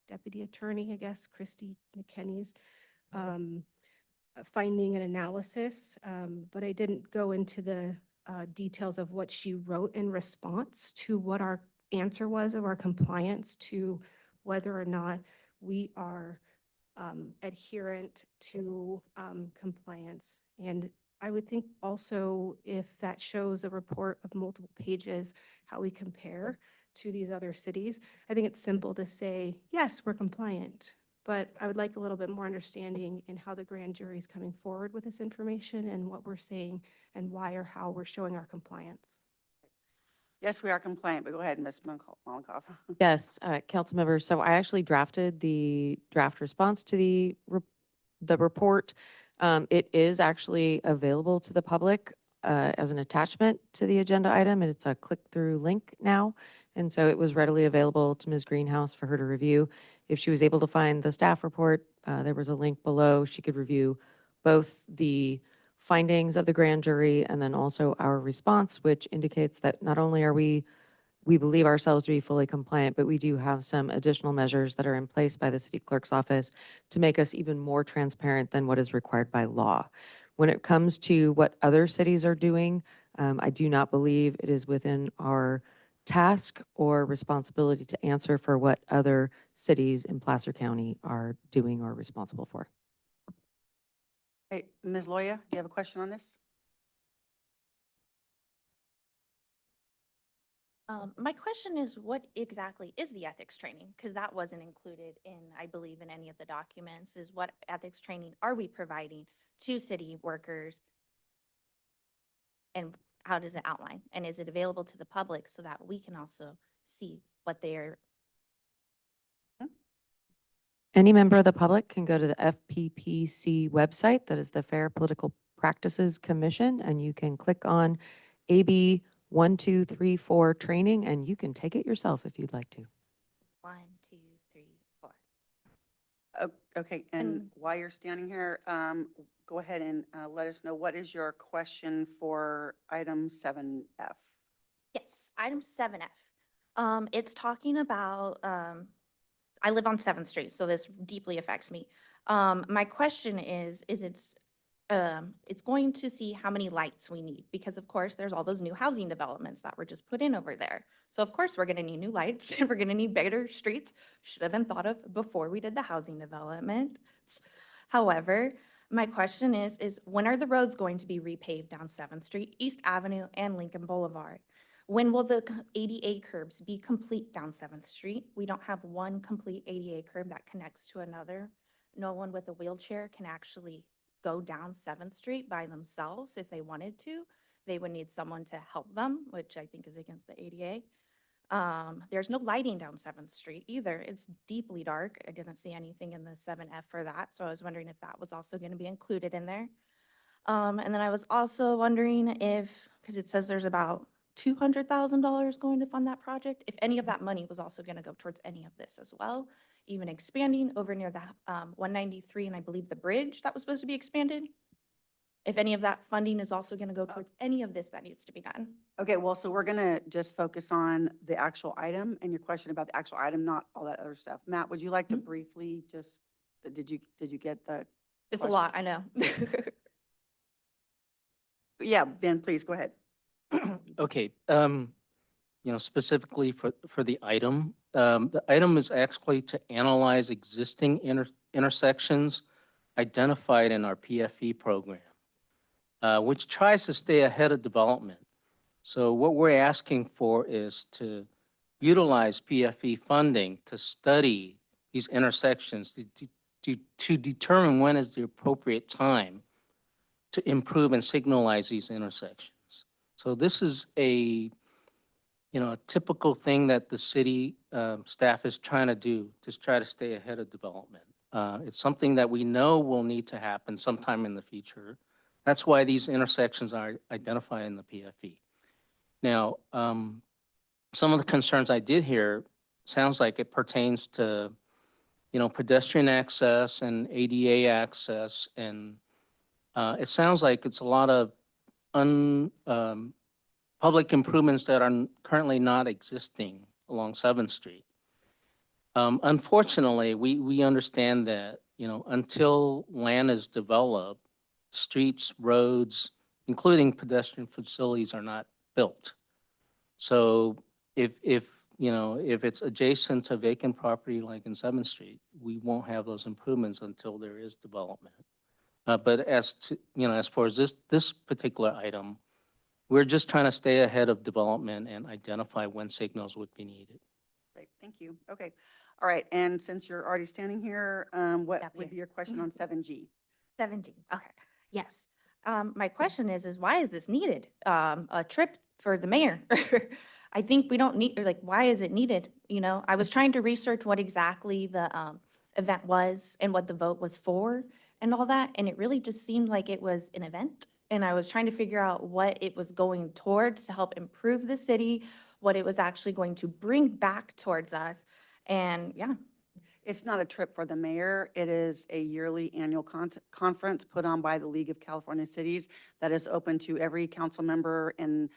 deputy attorney, I guess, Christy McKinney's finding and analysis, but I didn't go into the details of what she wrote in response to what our answer was of our compliance to whether or not we are adherent to compliance. And I would think also if that shows a report of multiple pages, how we compare to these other cities. I think it's simple to say, yes, we're compliant, but I would like a little bit more understanding in how the grand jury is coming forward with this information and what we're saying and why or how we're showing our compliance. Yes, we are compliant, but go ahead, Ms. Mollenkoff. Yes, council members. So I actually drafted the draft response to the report. It is actually available to the public as an attachment to the agenda item, and it's a click-through link now. And so it was readily available to Ms. Greenhouse for her to review. If she was able to find the staff report, there was a link below. She could review both the findings of the grand jury and then also our response, which indicates that not only are we believe ourselves to be fully compliant, but we do have some additional measures that are in place by the city clerk's office to make us even more transparent than what is required by law. When it comes to what other cities are doing, I do not believe it is within our task or responsibility to answer for what other cities in Placer County are doing or responsible for. Hey, Ms. Loya, do you have a question on this? My question is, what exactly is the ethics training? Because that wasn't included in, I believe, in any of the documents, is what ethics training are we providing to city workers? And how does it outline? And is it available to the public so that we can also see what they're? Any member of the public can go to the FPPC website, that is the Fair Political Practices Commission, and you can click on AB 1234 training, and you can take it yourself if you'd like to. 1, 2, 3, 4. Okay, and while you're standing here, go ahead and let us know, what is your question for item 7F? Yes, item 7F. It's talking about, I live on 7th Street, so this deeply affects me. My question is it's going to see how many lights we need, because of course there's all those new housing developments that were just put in over there. So of course we're gonna need new lights and we're gonna need better streets. Should have been thought of before we did the housing development. However, my question is when are the roads going to be repaved down 7th Street, East Avenue, and Lincoln Boulevard? When will the ADA curbs be complete down 7th Street? We don't have one complete ADA curb that connects to another. No one with a wheelchair can actually go down 7th Street by themselves if they wanted to. They would need someone to help them, which I think is against the ADA. There's no lighting down 7th Street either. It's deeply dark. I didn't see anything in the 7F for that, so I was wondering if that was also going to be included in there. And then I was also wondering if, because it says there's about $200,000 going to fund that project, if any of that money was also going to go towards any of this as well, even expanding over near the 193 and I believe the bridge that was supposed to be expanded. If any of that funding is also going to go towards any of this that needs to be done. Okay, well, so we're gonna just focus on the actual item and your question about the actual item, not all that other stuff. Matt, would you like to briefly just, did you get the? It's a lot, I know. Yeah, Ben, please, go ahead. Okay, specifically for the item is actually to analyze existing intersections identified in our PFE program, which tries to stay ahead of development. So what we're asking for is to utilize PFE funding to study these intersections to determine when is the appropriate time to improve and signalize these intersections. So this is a typical thing that the city staff is trying to do, to try to stay ahead of development. It's something that we know will need to happen sometime in the future. That's why these intersections are identified in the PFE. Now, some of the concerns I did hear sounds like it pertains to, pedestrian access and ADA access, and it sounds like it's a lot of public improvements that are currently not existing along 7th Street. Unfortunately, we understand that, until land is developed, streets, roads, including pedestrian facilities are not built. So if it's adjacent to vacant property like in 7th Street, we won't have those improvements until there is development. But as far as this particular item, We're just trying to stay ahead of development and identify when signals would be needed. Great, thank you. Okay. All right, and since you're already standing here, what Up would here. be your question on 7G? 17, okay, yes. My question is why is this needed? A trip for the mayor? I think we don't need, or like, why is it needed? You know, I was trying to research what exactly the event was and what the vote was for and all that, and it really just seemed like it was an event. And I was trying to figure out what it was going towards to help improve the city, what it was actually going to bring back towards us. And yeah, It's not a trip for the mayor. It is a yearly annual conference put on by the League of California Cities that is open to every council member and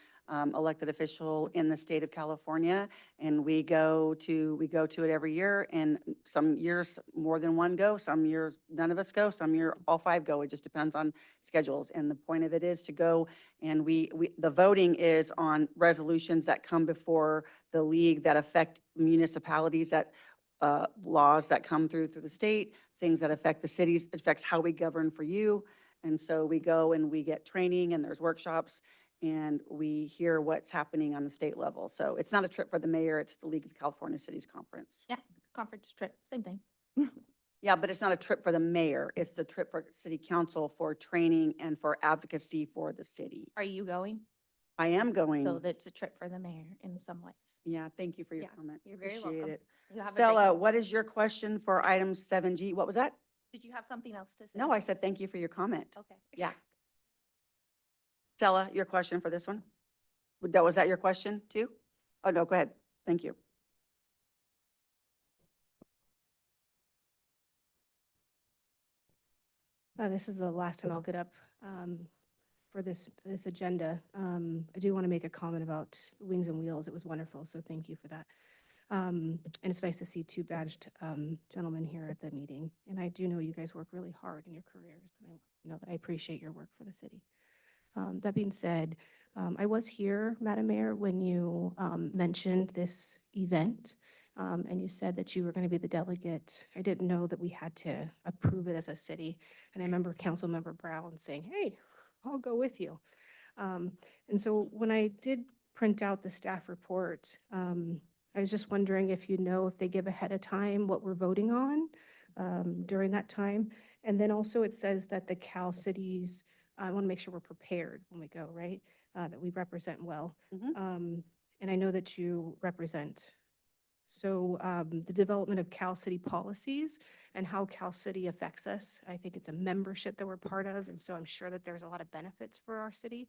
elected official in the state of California. And we go to it every year, and some years more than one go, some years none of us go, some year all five go. It just depends on schedules. And the point of it is to go, and the voting is on resolutions that come before the league that affect municipalities, that laws that come through the state, things that affect the cities, affects how we govern for you. And so we go and we get training, and there's workshops, and we hear what's happening on the state level. So it's not a trip for the mayor, it's the League of California Cities Conference. yeah, conference trip, same thing. Yeah, but it's not a trip for the mayor, it's the trip for city council for training and for advocacy for the city. Are you going? I am going. So that's a trip for the mayor in some ways. Yeah, thank you for your Yeah, comment. you're very Appreciate welcome. it. You have a great Stella, night. what is your question for item 7G? What was that? Did you have something else to say? No, I said thank you for your comment. Okay. Yeah. Stella, your question for this one? Was that your question too? Oh, no, go ahead. Thank you. This is the last time I'll get up for this agenda. I do want to make a comment about Wings and Wheels. It was wonderful, so thank you for that. And it's nice to see two badged gentlemen here at the meeting. And I do know you guys work really hard in your careers, and I know that I appreciate your work for the city. That being said, I was here, Madam Mayor, when you mentioned this event, and you said that you were going to be the delegate. I didn't know that we had to approve it as a city. And I remember Councilmember Brown saying, hey, I'll go with you. And so when I did print out the staff report, I was just wondering if you know if they give ahead of time what we're voting on during that time. And then also it says that the Cal cities, I want to make sure we're prepared when we go, right? That we represent well. Mhm. And I know that you represent. So the development of Cal City policies and how Cal City affects us, I think it's a membership that we're part of. And so I'm sure that there's a lot of benefits for our city.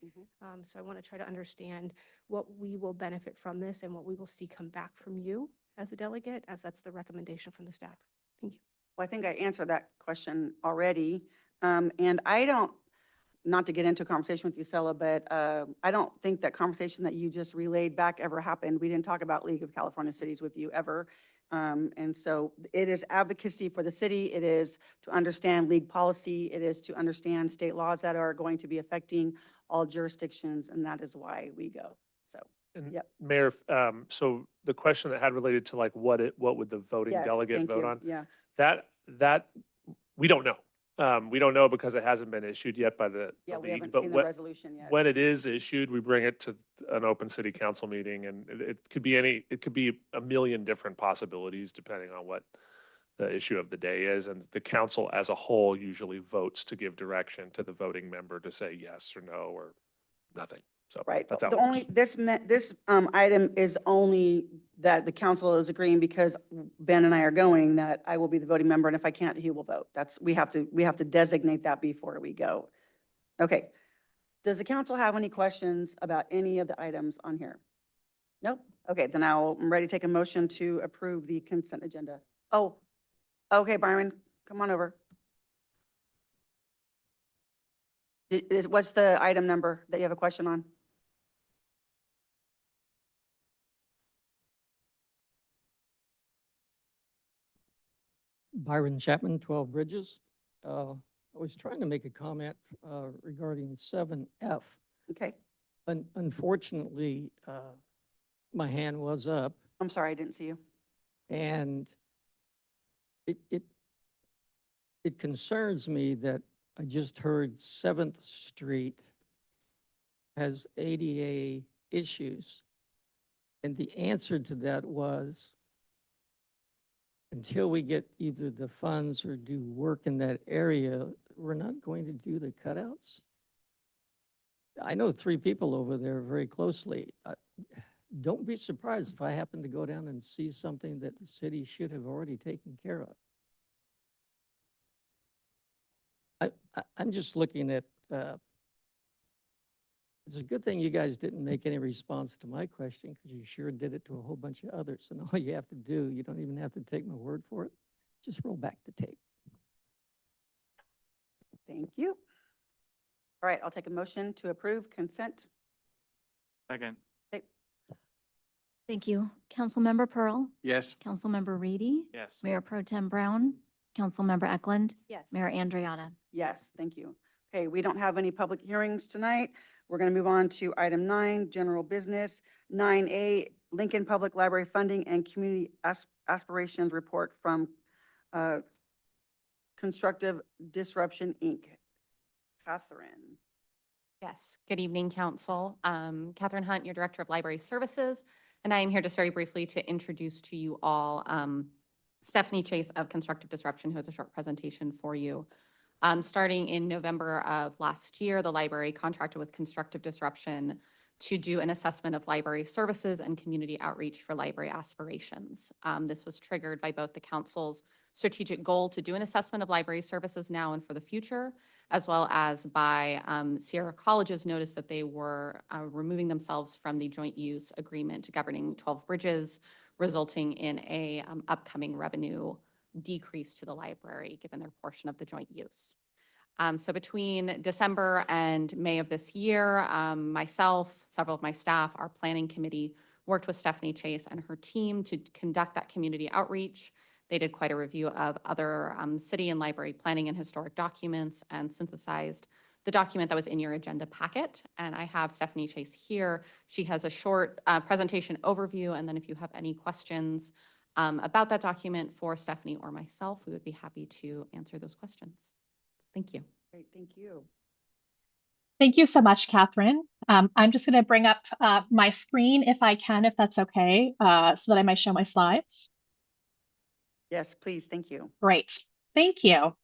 So I want to try to understand what we will benefit from this and what we will see come back from you as a delegate, as that's the recommendation from the staff. Thank you. Well, I think I answered that question already. And I don't, not to get into a conversation with you, Stella, but I don't think that conversation that you just relayed back ever happened. We didn't talk about League of California Cities with you ever. And so it is advocacy for the city. It is to understand league policy. It is to understand state laws that are going to be affecting all jurisdictions, and that is why we go. So, And Yep. Mayor, so the question that had related to like what would the voting yes, delegate thank vote you. on? Yeah. That, we don't know. We don't know because it hasn't been issued yet by the Yeah, we league. haven't But seen the when, resolution yet. when it is issued, we bring it to an open city council meeting, and it could be it could be a million different possibilities depending on what the issue of the day is. And the council as a whole usually votes to give direction to the voting member to say yes or no or nothing. So Right. that's how The it works. only, this item is only that the council is agreeing because Ben and I are going, that I will be the voting member, and if I can't, he will vote. We have to designate that before we go. Okay. Does the council have any questions about any of the items on here? Nope. Okay, then I'm ready to take a motion to approve the consent agenda. Oh, okay, Byron, come on over. What's the item number that you have a question on? Byron Chapman, 12 Bridges. I was trying to make a comment regarding 7F. Okay, Unfortunately, my hand was up, I'm sorry, I didn't see you. and it concerns me that I just heard 7th Street has ADA issues. And the answer to that was, until we get either the funds or do work in that area, we're not going to do the cutouts. I know 3 people over there very closely. Don't be surprised if I happen to go down and see something that the city should have already taken care of. I'm just looking at, it's a good thing you guys didn't make any response to my question, because you sure did it to a whole bunch of others. And all you have to do, you don't even have to take my word for it. Just roll back the tape. Thank you. All right, I'll take a motion to approve consent. Second. Okay, Thank you. Councilmember Pearl, Yes. Councilmember Reedy, Yes. Mayor Pro Tem Brown, Councilmember Eklund, Yes. Mayor Andriana. yes, thank you. Okay, we don't have any public hearings tonight. We're going to move on to item 9, general business. 9A, Lincoln Public Library Funding and Community Aspirations Report from Constructive Disruption, Inc. Catherine. Yes, good evening, Council. Catherine Hunt, your Director of Library Services, and I am here just very briefly to introduce to you all Stephanie Chase of Constructive Disruption, who has a short presentation for you. Starting in November of last year, the library contracted with Constructive Disruption to do an assessment of library services and community outreach for library aspirations. This was triggered by both the council's strategic goal to do an assessment of library services now and for the future, as well as by Sierra College's notice that they were removing themselves from the joint use agreement governing 12 bridges, resulting in a upcoming revenue decrease to the library, given their portion of the joint use. So between December and May of this year, myself, several of my staff, our planning committee worked with Stephanie Chase and her team to conduct that community outreach. They did quite a review of other city and library planning and historic documents and synthesized the document that was in your agenda packet. And I have Stephanie Chase here. She has a short presentation overview, and then if you have any questions about that document for Stephanie or myself, we would be happy to answer those questions. Thank you. Great, thank you. Thank you so much, Catherine. I'm just going to bring up my screen if I can, if that's okay, so that I might show my slides. Yes, please, thank you. Great, thank you.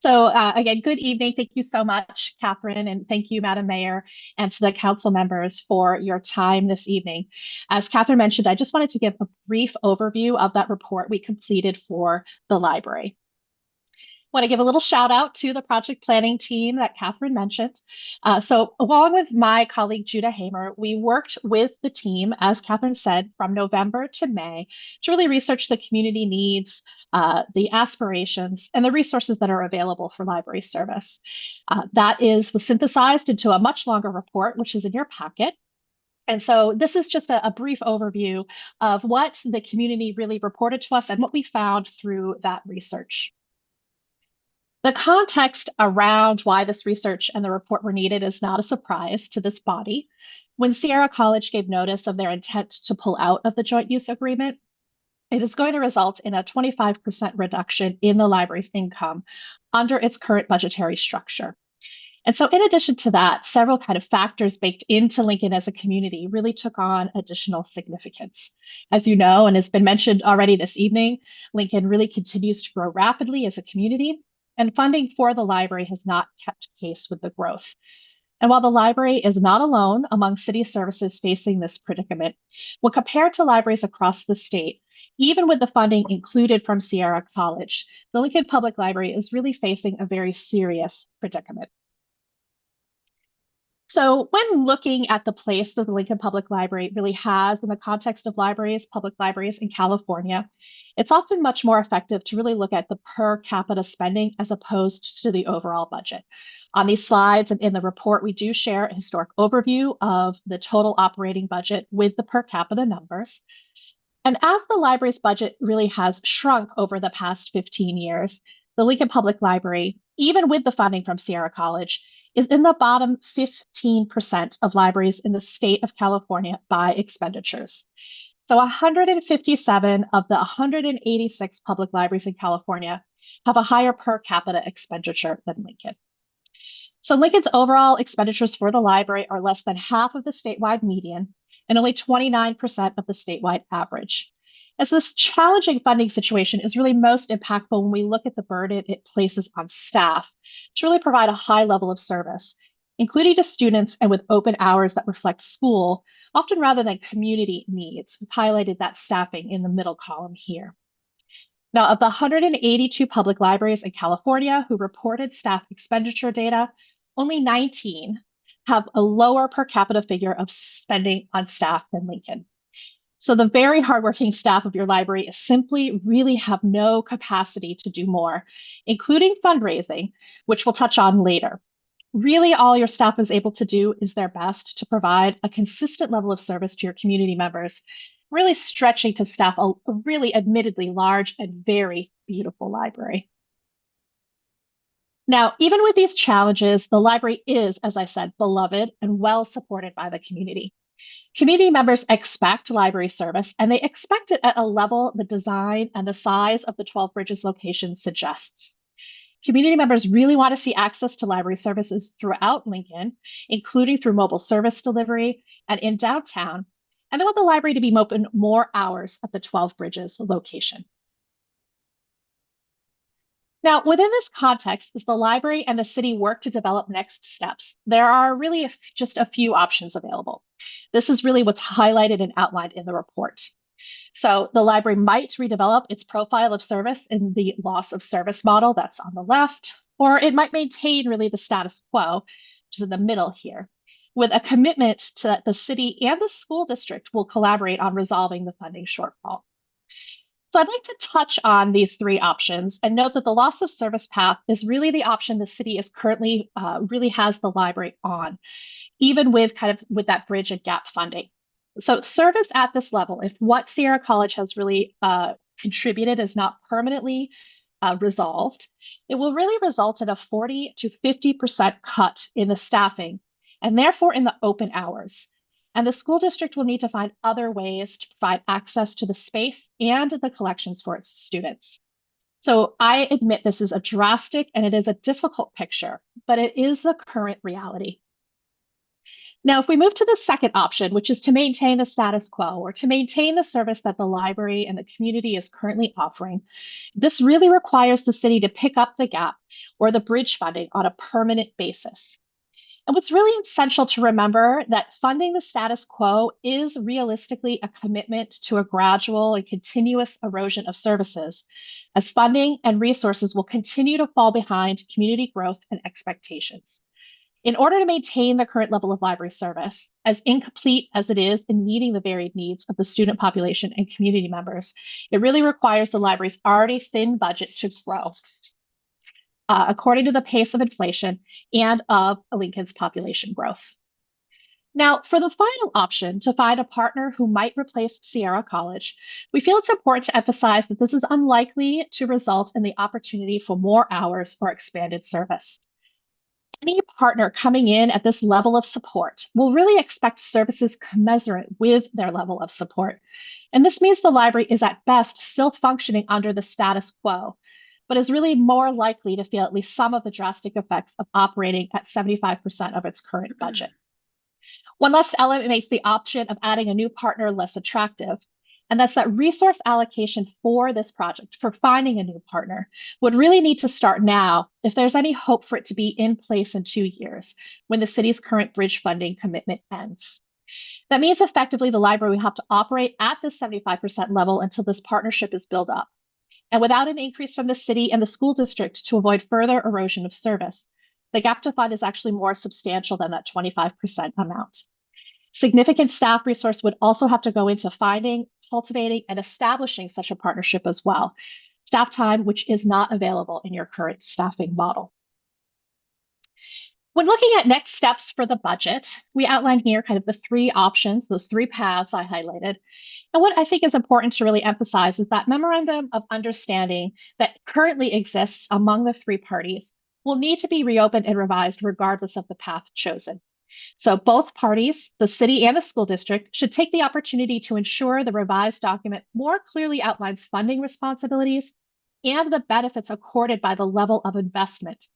So again, good evening. Thank you so much, Catherine, and thank you, Madam Mayor, and to the council members for your time this evening. As Catherine mentioned, I just wanted to give a brief overview of that report we completed for the library. Want to give a little shout out to the project planning team that Catherine mentioned. So along with my colleague Judah Hamer, we worked with the team, as Catherine said, from November to May to really research the community needs, the aspirations, and the resources that are available for library service. That was synthesized into a much longer report, which is in your packet. And so this is just a brief overview of what the community really reported to us and what we found through that research. The context around why this research and the report were needed is not a surprise to this body. When Sierra College gave notice of their intent to pull out of the joint use agreement, it is going to result in a 25% reduction in the library's income under its current budgetary structure. And so in addition to that, several kind of factors baked into Lincoln as a community really took on additional significance. As you know, and has been mentioned already this evening, Lincoln really continues to grow rapidly as a community, and funding for the library has not kept pace with the growth. And while the library is not alone among city services facing this predicament, when compared to libraries across the state, even with the funding included from Sierra College, the Lincoln Public Library is really facing a very serious predicament. So when looking at the place that the Lincoln Public Library really has in the context of public libraries in California, it's often much more effective to really look at the per capita spending as opposed to the overall budget. On these slides and in the report, we do share a historic overview of the total operating budget with the per capita numbers. And as the library's budget really has shrunk over the past 15 years, the Lincoln Public Library, even with the funding from Sierra College, is in the bottom 15% of libraries in the state of California by expenditures. So 157 of the 186 public libraries in California have a higher per capita expenditure than Lincoln. So Lincoln's overall expenditures for the library are less than half of the statewide median and only 29% of the statewide average. As this challenging funding situation is really most impactful when we look at the burden it places on staff to really provide a high level of service, including to students and with open hours that reflect school, often rather than community needs. We've highlighted that staffing in the middle column here. Now, of the 182 public libraries in California who reported staff expenditure data, only 19 have a lower per capita figure of spending on staff than Lincoln. So the very hardworking staff of your library simply really have no capacity to do more, including fundraising, which we'll touch on later. Really, all your staff is able to do is their best to provide a consistent level of service to your community members, really stretching to staff a really admittedly large and very beautiful library. Now, even with these challenges, the library is, as I said, beloved and well supported by the community. Community members expect library service, and they expect it at a level the design and the size of the 12 Bridges location suggests. Community members really want to see access to library services throughout Lincoln, including through mobile service delivery and in downtown, and they want the library to be open more hours at the 12 Bridges location. Now, within this context, as the library and the city work to develop next steps, there are really just a few options available. This is really what's highlighted and outlined in the report. So the library might redevelop its profile of service in the loss of service model that's on the left, or it might maintain really the status quo, which is in the middle here, with a commitment to that the city and the school district will collaborate on resolving the funding shortfall. So I'd like to touch on these three options and note that the loss of service path is really the option the city is currently really has the library on, even with with that bridge and gap funding. So service at this level, if what Sierra College has really contributed is not permanently resolved, it will really result in a 40 to 50% cut in the staffing and therefore in the open hours. And the school district will need to find other ways to provide access to the space and the collections for its students. So I admit this is a drastic and it is a difficult picture, but it is the current reality. Now, if we move to the second option, which is to maintain the status quo or to maintain the service that the library and the community is currently offering, this really requires the city to pick up the gap or the bridge funding on a permanent basis. And what's really essential to remember that funding the status quo is realistically a commitment to a gradual and continuous erosion of services, as funding and resources will continue to fall behind community growth and expectations. In order to maintain the current level of library service, as incomplete as it is in meeting the varied needs of the student population and community members, it really requires the library's already thin budget to grow according to the pace of inflation and of Lincoln's population growth. Now, for the final option, to find a partner who might replace Sierra College, we feel it's important to emphasize that this is unlikely to result in the opportunity for more hours or expanded service. Any partner coming in at this level of support will really expect services commensurate with their level of support. And this means the library is at best still functioning under the status quo, but is really more likely to feel at least some of the drastic effects of operating at 75% of its current budget. One last element makes the option of adding a new partner less attractive, and that's that resource allocation for this project, for finding a new partner, would really need to start now if there's any hope for it to be in place in 2 years, when the city's current bridge funding commitment ends. That means effectively the library will have to operate at this 75% level until this partnership is built up. And without an increase from the city and the school district to avoid further erosion of service, the gap to fund is actually more substantial than that 25% amount. Significant staff resource would also have to go into finding, cultivating, and establishing such a partnership as well. Staff time, which is not available in your current staffing model. When looking at next steps for the budget, we outline here kind of the three options, those three paths I highlighted. And what I think is important to really emphasize is that memorandum of understanding that currently exists among the three parties will need to be reopened and revised regardless of the path chosen. So both parties, the city and the school district, should take the opportunity to ensure the revised document more clearly outlines funding responsibilities and the benefits accorded by the level of investment,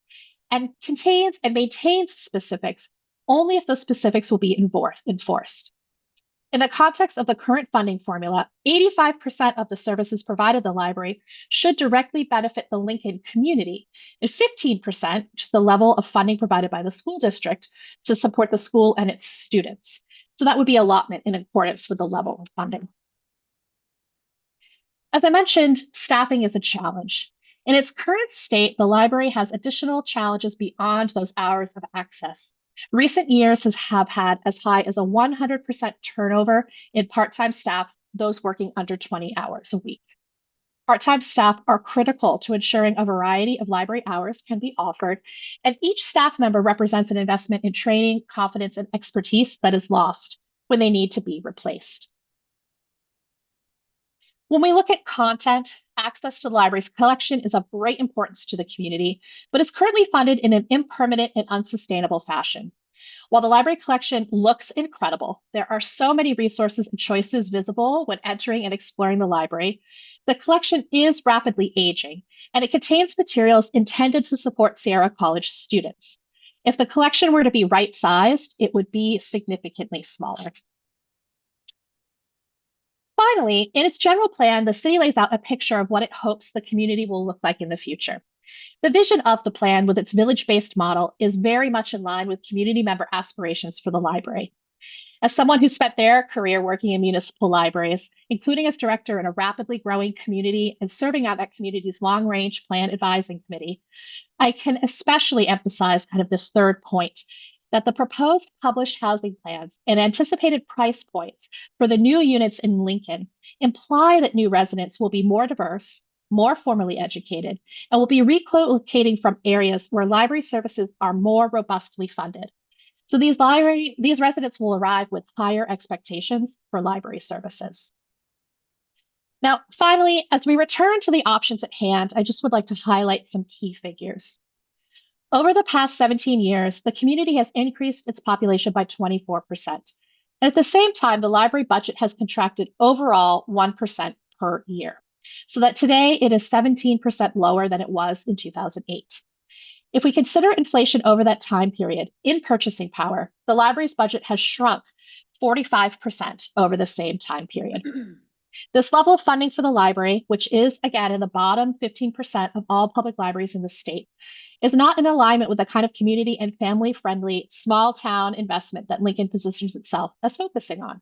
and contains and maintains specifics only if those specifics will be enforced. In the context of the current funding formula, 85% of the services provided the library should directly benefit the Lincoln community, and 15%, which is the level of funding provided by the school district, to support the school and its students. So that would be allotment in accordance with the level of funding. As I mentioned, staffing is a challenge. In its current state, the library has additional challenges beyond those hours of access. Recent years have had as high as a 100% turnover in part-time staff, those working under 20 hours a week. Part-time staff are critical to ensuring a variety of library hours can be offered, and each staff member represents an investment in training, confidence, and expertise that is lost when they need to be replaced. When we look at content, access to the library's collection is of great importance to the community, but is currently funded in an impermanent and unsustainable fashion. While the library collection looks incredible, there are so many resources and choices visible when entering and exploring the library. The collection is rapidly aging, and it contains materials intended to support Sierra College students. If the collection were to be right-sized, it would be significantly smaller. Finally, in its general plan, the city lays out a picture of what it hopes the community will look like in the future. The vision of the plan with its village-based model is very much in line with community member aspirations for the library. As someone who spent their career working in municipal libraries, including as director in a rapidly growing community and serving on that community's long-range plan advising committee, I can especially emphasize kind of this third point, that the proposed published housing plans and anticipated price points for the new units in Lincoln imply that new residents will be more diverse, more formally educated, and will be relocating from areas where library services are more robustly funded. So these residents will arrive with higher expectations for library services. Now, finally, as we return to the options at hand, I just would like to highlight some key figures. Over the past 17 years, the community has increased its population by 24%. And at the same time, the library budget has contracted overall 1% per year, so that today it is 17% lower than it was in 2008. If we consider inflation over that time period in purchasing power, the library's budget has shrunk 45% over the same time period. This level of funding for the library, which is, again, in the bottom 15% of all public libraries in the state, is not in alignment with the kind of community and family-friendly small town investment that Lincoln positions itself as focusing on.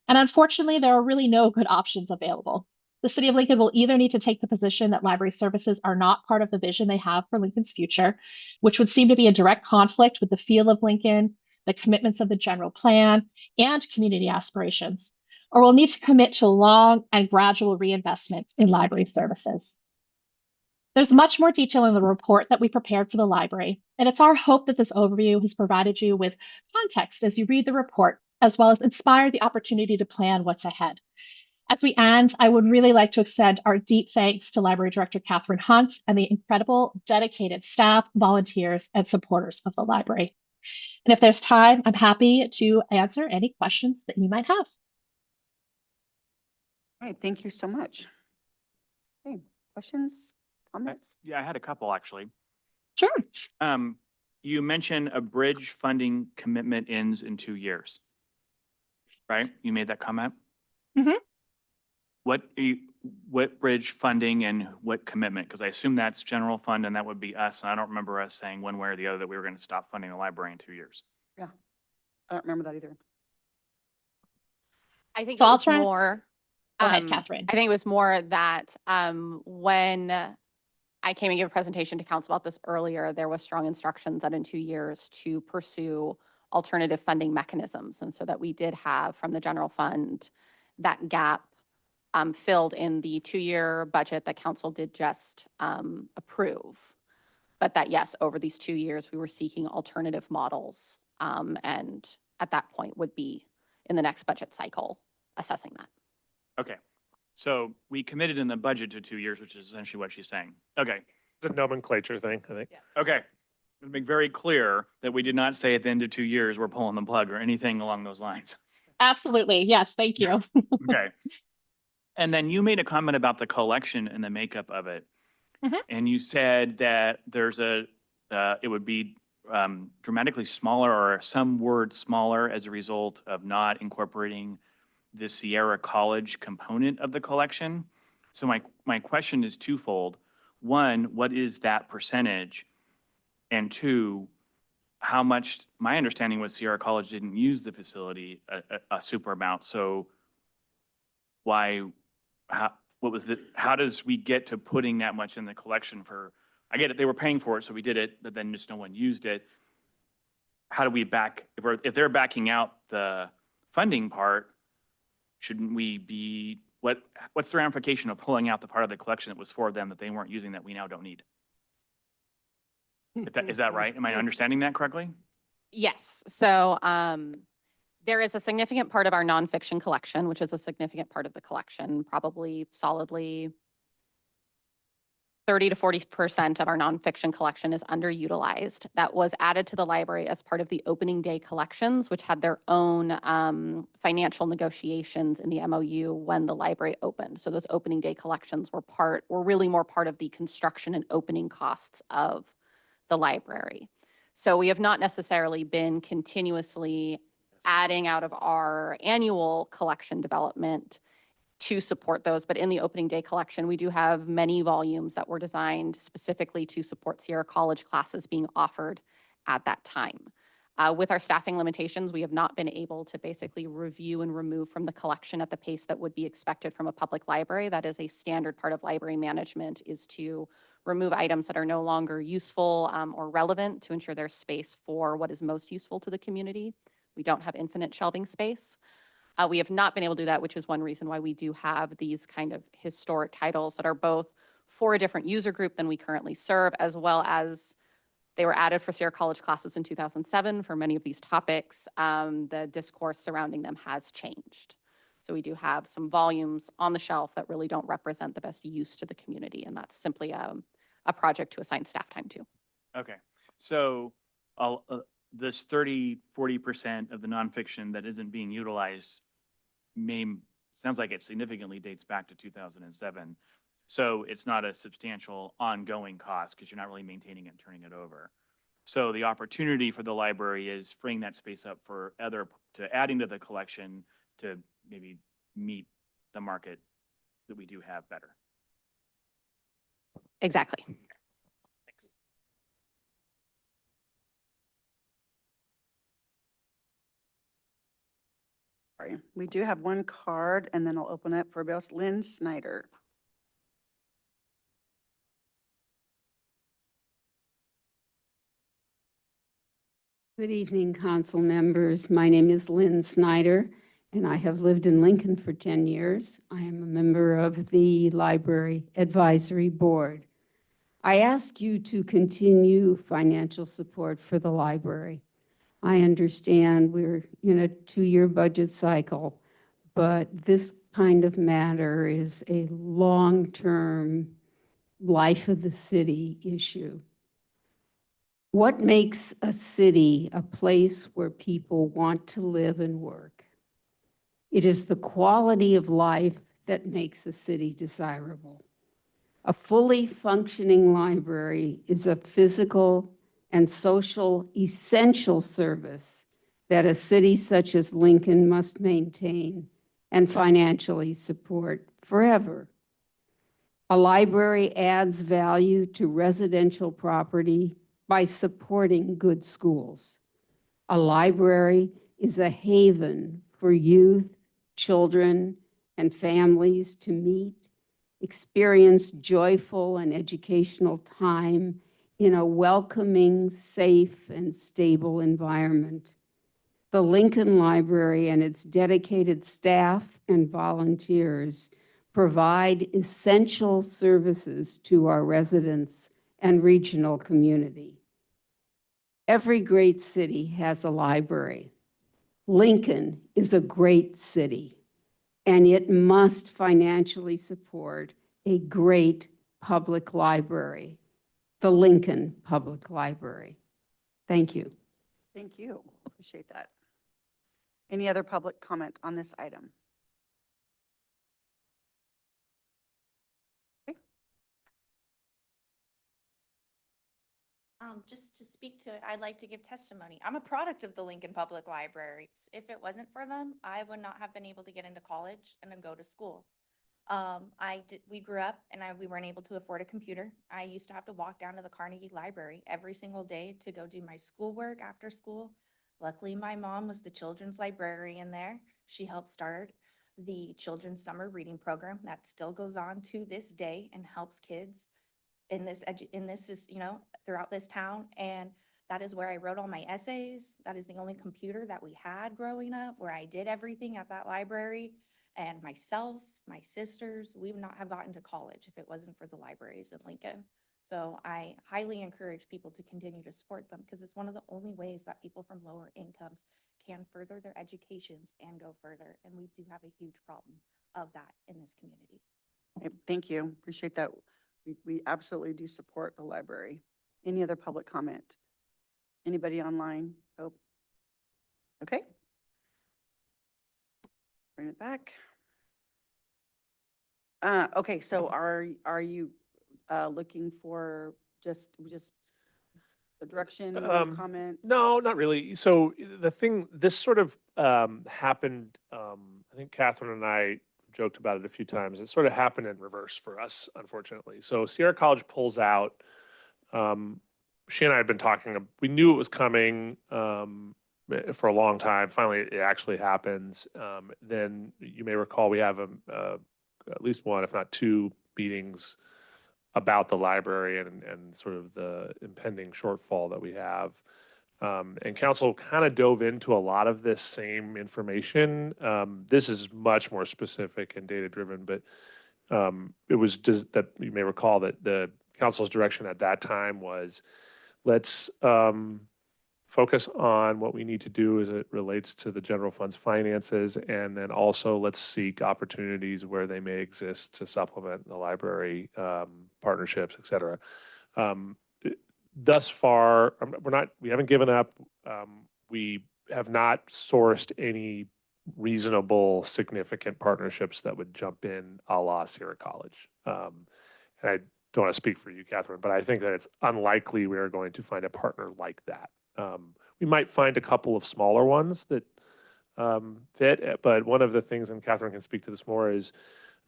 And unfortunately, there are really no good options available. The city of Lincoln will either need to take the position that library services are not part of the vision they have for Lincoln's future, which would seem to be in direct conflict with the feel of Lincoln, the commitments of the general plan, and community aspirations, or we'll need to commit to a long and gradual reinvestment in library services. There's much more detail in the report that we prepared for the library, and it's our hope that this overview has provided you with context as you read the report, as well as inspired the opportunity to plan what's ahead. As we end, I would really like to extend our deep thanks to Library Director Catherine Hunt and the incredible, dedicated staff, volunteers, and supporters of the library. And if there's time, I'm happy to answer any questions that you might have. All right, thank you so much. Okay, questions, comments? Yeah, I had a couple actually. Sure. You mentioned a bridge funding commitment ends in 2 years, right? You made that comment? Mhm. What bridge funding and what commitment? Because I assume that's general fund and that would be us. And I don't remember us saying one way or the other that we were going to stop funding the library in 2 years. Yeah, I don't remember that either. I think So it I'll was try- more. Go ahead, Catherine. I think it was more that when I came and gave a presentation to council about this earlier, there was strong instructions that in 2 years to pursue alternative funding mechanisms. And so that we did have from the general fund that gap filled in the 2-year budget that council did just approve. But that, yes, over these 2 years, we were seeking alternative models. And at that point would be in the next budget cycle, assessing that. Okay. So we committed in the budget to 2 years, which is essentially what she's saying. Okay. It's a nomenclature thing, I think. Okay. To make very clear that we did not say at the end of 2 years, we're pulling the plug or anything along those lines. Absolutely. Yes, thank you. Okay. And then you made a comment about the collection and the makeup of it. Mhm. And you said that there's a it would be dramatically smaller or some word smaller as a result of not incorporating the Sierra College component of the collection. So my question is twofold. One, what is that percentage? And two, how much, my understanding was Sierra College didn't use the facility a super amount. So why, how does we get to putting that much in the collection for, I get it, they were paying for it, so we did it, but then just no one used it. How do we if they're backing out the funding part, shouldn't we be, what's the ramification of pulling out the part of the collection that was for them that they weren't using that we now don't need? Is that right? Am I understanding that correctly? Yes. So there is a significant part of our nonfiction collection, which is a significant part of the collection, probably solidly 30 to 40% of our nonfiction collection is underutilized. That was added to the library as part of the opening day collections, which had their own financial negotiations in the MOU when the library opened. So those opening day collections were really more part of the construction and opening costs of the library. So we have not necessarily been continuously adding out of our annual collection development to support those. But in the opening day collection, we do have many volumes that were designed specifically to support Sierra College classes being offered at that time. With our staffing limitations, we have not been able to basically review and remove from the collection at the pace that would be expected from a public library. That is a standard part of library management, is to remove items that are no longer useful or relevant to ensure there's space for what is most useful to the community. We don't have infinite shelving space. We have not been able to do that, which is one reason why we do have these kind of historic titles that are both for a different user group than we currently serve, as well as they were added for Sierra College classes in 2007 for many of these topics. The discourse surrounding them has changed. So we do have some volumes on the shelf that really don't represent the best use to the community, and that's simply a project to assign staff time to. Okay, so this 30-40% of the nonfiction that isn't being utilized sounds like it significantly dates back to 2007. So it's not a substantial ongoing cost because you're not really maintaining it and turning it over. So the opportunity for the library is freeing that space up for adding to the collection to maybe meet the market that we do have better. Exactly. Thanks. Sorry, we do have one card, and then I'll open up for everybody else. Lynn Snyder. Good evening, council members. My name is Lynn Snyder, and I have lived in Lincoln for 10 years. I am a member of the Library Advisory Board. I ask you to continue financial support for the library. I understand we're in a 2-year budget cycle, but this kind of matter is a long-term life of the city issue. What makes a city a place where people want to live and work? It is the quality of life that makes a city desirable. A fully functioning library is a physical and social essential service that a city such as Lincoln must maintain and financially support forever. A library adds value to residential property by supporting good schools. A library is a haven for youth, children, and families to meet, experience joyful and educational time in a welcoming, safe, and stable environment. The Lincoln Library and its dedicated staff and volunteers provide essential services to our residents and regional community. Every great city has a library. Lincoln is a great city, and it must financially support a great public library, the Lincoln Public Library. Thank you. Thank you. Appreciate that. Any other public comment on this item? Okay. Just to speak to it, I'd like to give testimony. I'm a product of the Lincoln Public Libraries. If it wasn't for them, I would not have been able to get into college and then go to school. We grew up and we weren't able to afford a computer. I used to have to walk down to the Carnegie Library every single day to go do my schoolwork after school. Luckily, my mom was the children's librarian there. She helped start the children's summer reading program that still goes on to this day and helps kids throughout this town. And that is where I wrote all my essays. That is the only computer that we had growing up, where I did everything at that library. And myself, my sisters, we would not have gotten to college if it wasn't for the libraries in Lincoln. So I highly encourage people to continue to support them, because it's one of the only ways that people from lower incomes can further their educations and go further. And we do have a huge problem of that in this community. Okay, thank you. Appreciate that. We absolutely do support the library. Any other public comment? Anybody online? Hope. Okay. Bring it back. Okay, so are you looking for just the direction, no comments? No, not really. So this sort of happened, I think Catherine and I joked about it a few times. It sort of happened in reverse for us, unfortunately. So Sierra College pulls out. She and I had been talking, we knew it was coming for a long time. Finally, it actually happens. Then you may recall we have at least one, if not two, meetings about the library and sort of the impending shortfall that we have. And council kind of dove into a lot of this same information. This is much more specific and data-driven, but it was just that you may recall that the council's direction at that time was, let's focus on what we need to do as it relates to the general fund's finances, and then also let's seek opportunities where they may exist to supplement the library partnerships, et cetera. Thus far, we haven't given up. We have not sourced any reasonable, significant partnerships that would jump in a la Sierra College. And I don't want to speak for you, Catherine, but I think that it's unlikely we are going to find a partner like that. We might find a couple of smaller ones that fit, but one of the things, and Catherine can speak to this more, is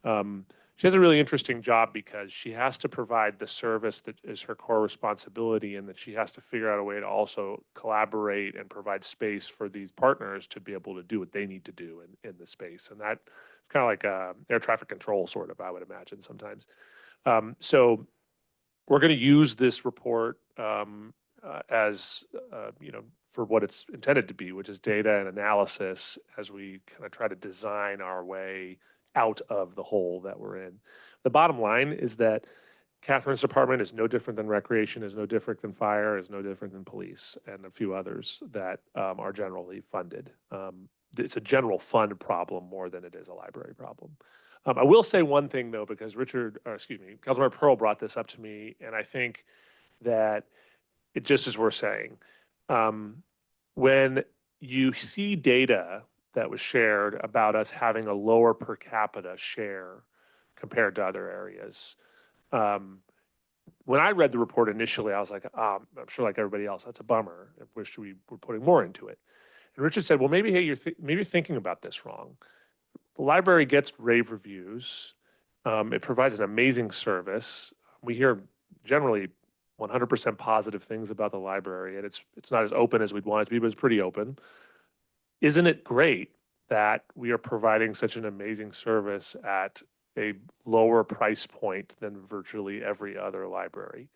she has a really interesting job because she has to provide the service that is her core responsibility, and that she has to figure out a way to also collaborate and provide space for these partners to be able to do what they need to do in the space. And that it's kind of like air traffic control, sort of, I would imagine sometimes. So we're going to use this report as, for what it's intended to be, which is data and analysis, as we kind of try to design our way out of the hole that we're in. The bottom line is that Catherine's department is no different than recreation, is no different than fire, is no different than police, and a few others that are generally funded. It's a general fund problem more than it is a library problem. I will say one thing, though, because Councilmember Pearl brought this up to me, and I think that it just is worth saying. When you see data that was shared about us having a lower per capita share compared to other areas, when I read the report initially, I was like, I'm sure like everybody else, that's a bummer. I wish we were putting more into it. And Richard said, well, maybe, hey, maybe you're thinking about this wrong. The library gets rave reviews. It provides an amazing service. We hear generally 100% positive things about the library, and it's not as open as we'd want it to be, but it's pretty open. Isn't it great that we are providing such an amazing service at a lower price point than virtually every other library?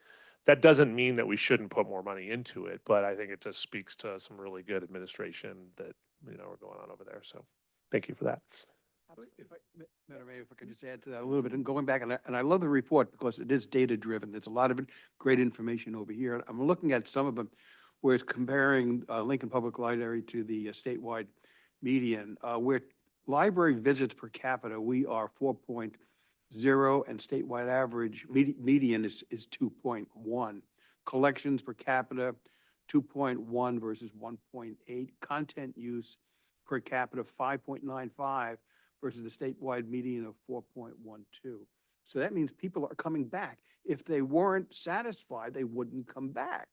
That doesn't mean that we shouldn't put more money into it, but I think it just speaks to some really good administration that are going on over there. So thank you for that. Madam Mayor, if I could just add to that a little bit, and going back, and I love the report because it is data-driven. There's a lot of great information over here. I'm looking at some of them where it's comparing Lincoln Public Library to the statewide median, where library visits per capita, we are 4.0, and statewide average median is 2.1. Collections per capita, 2.1 versus 1.8. Content use per capita, 5.95 versus the statewide median of 4.12. So that means people are coming back. If they weren't satisfied, they wouldn't come back.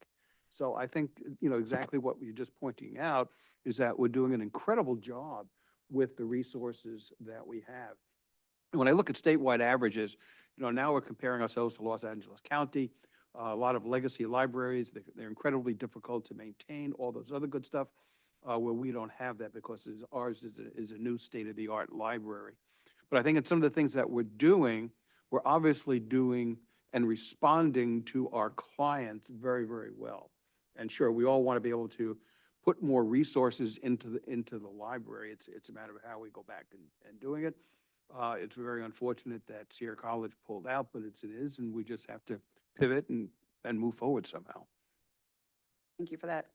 So I think, exactly what you're just pointing out is that we're doing an incredible job with the resources that we have. And when I look at statewide averages, now we're comparing ourselves to Los Angeles County, a lot of legacy libraries, they're incredibly difficult to maintain, all those other good stuff, where we don't have that because ours is a new state-of-the-art library. But I think in some of the things that we're doing, we're obviously doing and responding to our clients very, very well. And sure, we all want to be able to put more resources into the library. It's a matter of how we go back and doing it. It's very unfortunate that Sierra College pulled out, but it is, and we just have to pivot and move forward somehow. Thank you for that.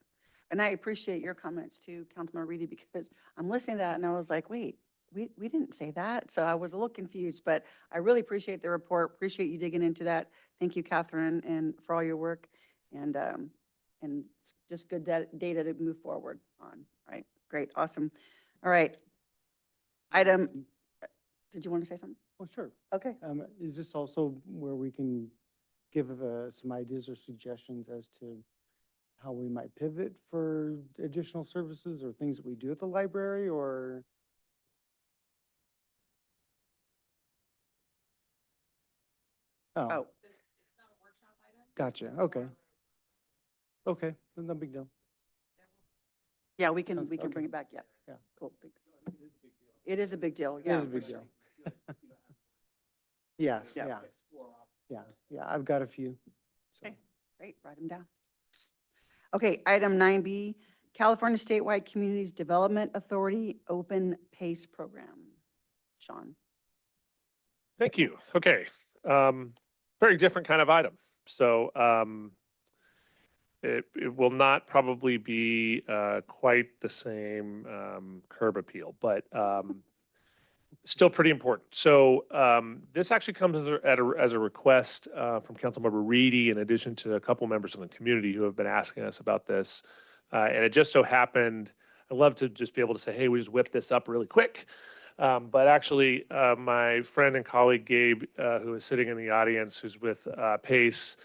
And I appreciate your comments too, Councilmember Reedy, because I'm listening to that and I was like, wait, we didn't say that. So I was a little confused, but I really appreciate the report. Appreciate you digging into that. Thank you, Catherine, and for all your work and just good data to move forward on, right? Great, awesome. All right. Did you want to say something? Oh, sure. Okay. Is this also where we can give some ideas or suggestions as to how we might pivot for additional services or things that we do at the library, or? Oh. Gotcha. Okay. Okay, then no big deal. Yeah, we can Okay. bring it back. Yeah. Yeah. Cool, thanks. It is a big deal, It yeah. is a big deal. Yes, Yeah. yeah, I've got a few. So. Okay, great, write them down. Okay, item 9B, California Statewide Communities Development Authority Open PACE Program. Sean. Thank you. Okay. Very different kind of item. So it will not probably be quite the same curb appeal, but still pretty important. So this actually comes as a request from Councilmember Reedy, in addition to a couple members of the community who have been asking us about this. And it just so happened, I'd love to just be able to say, hey, we just whipped this up really quick. But actually, my friend and colleague Gabe, who is sitting in the audience, who's with PACE,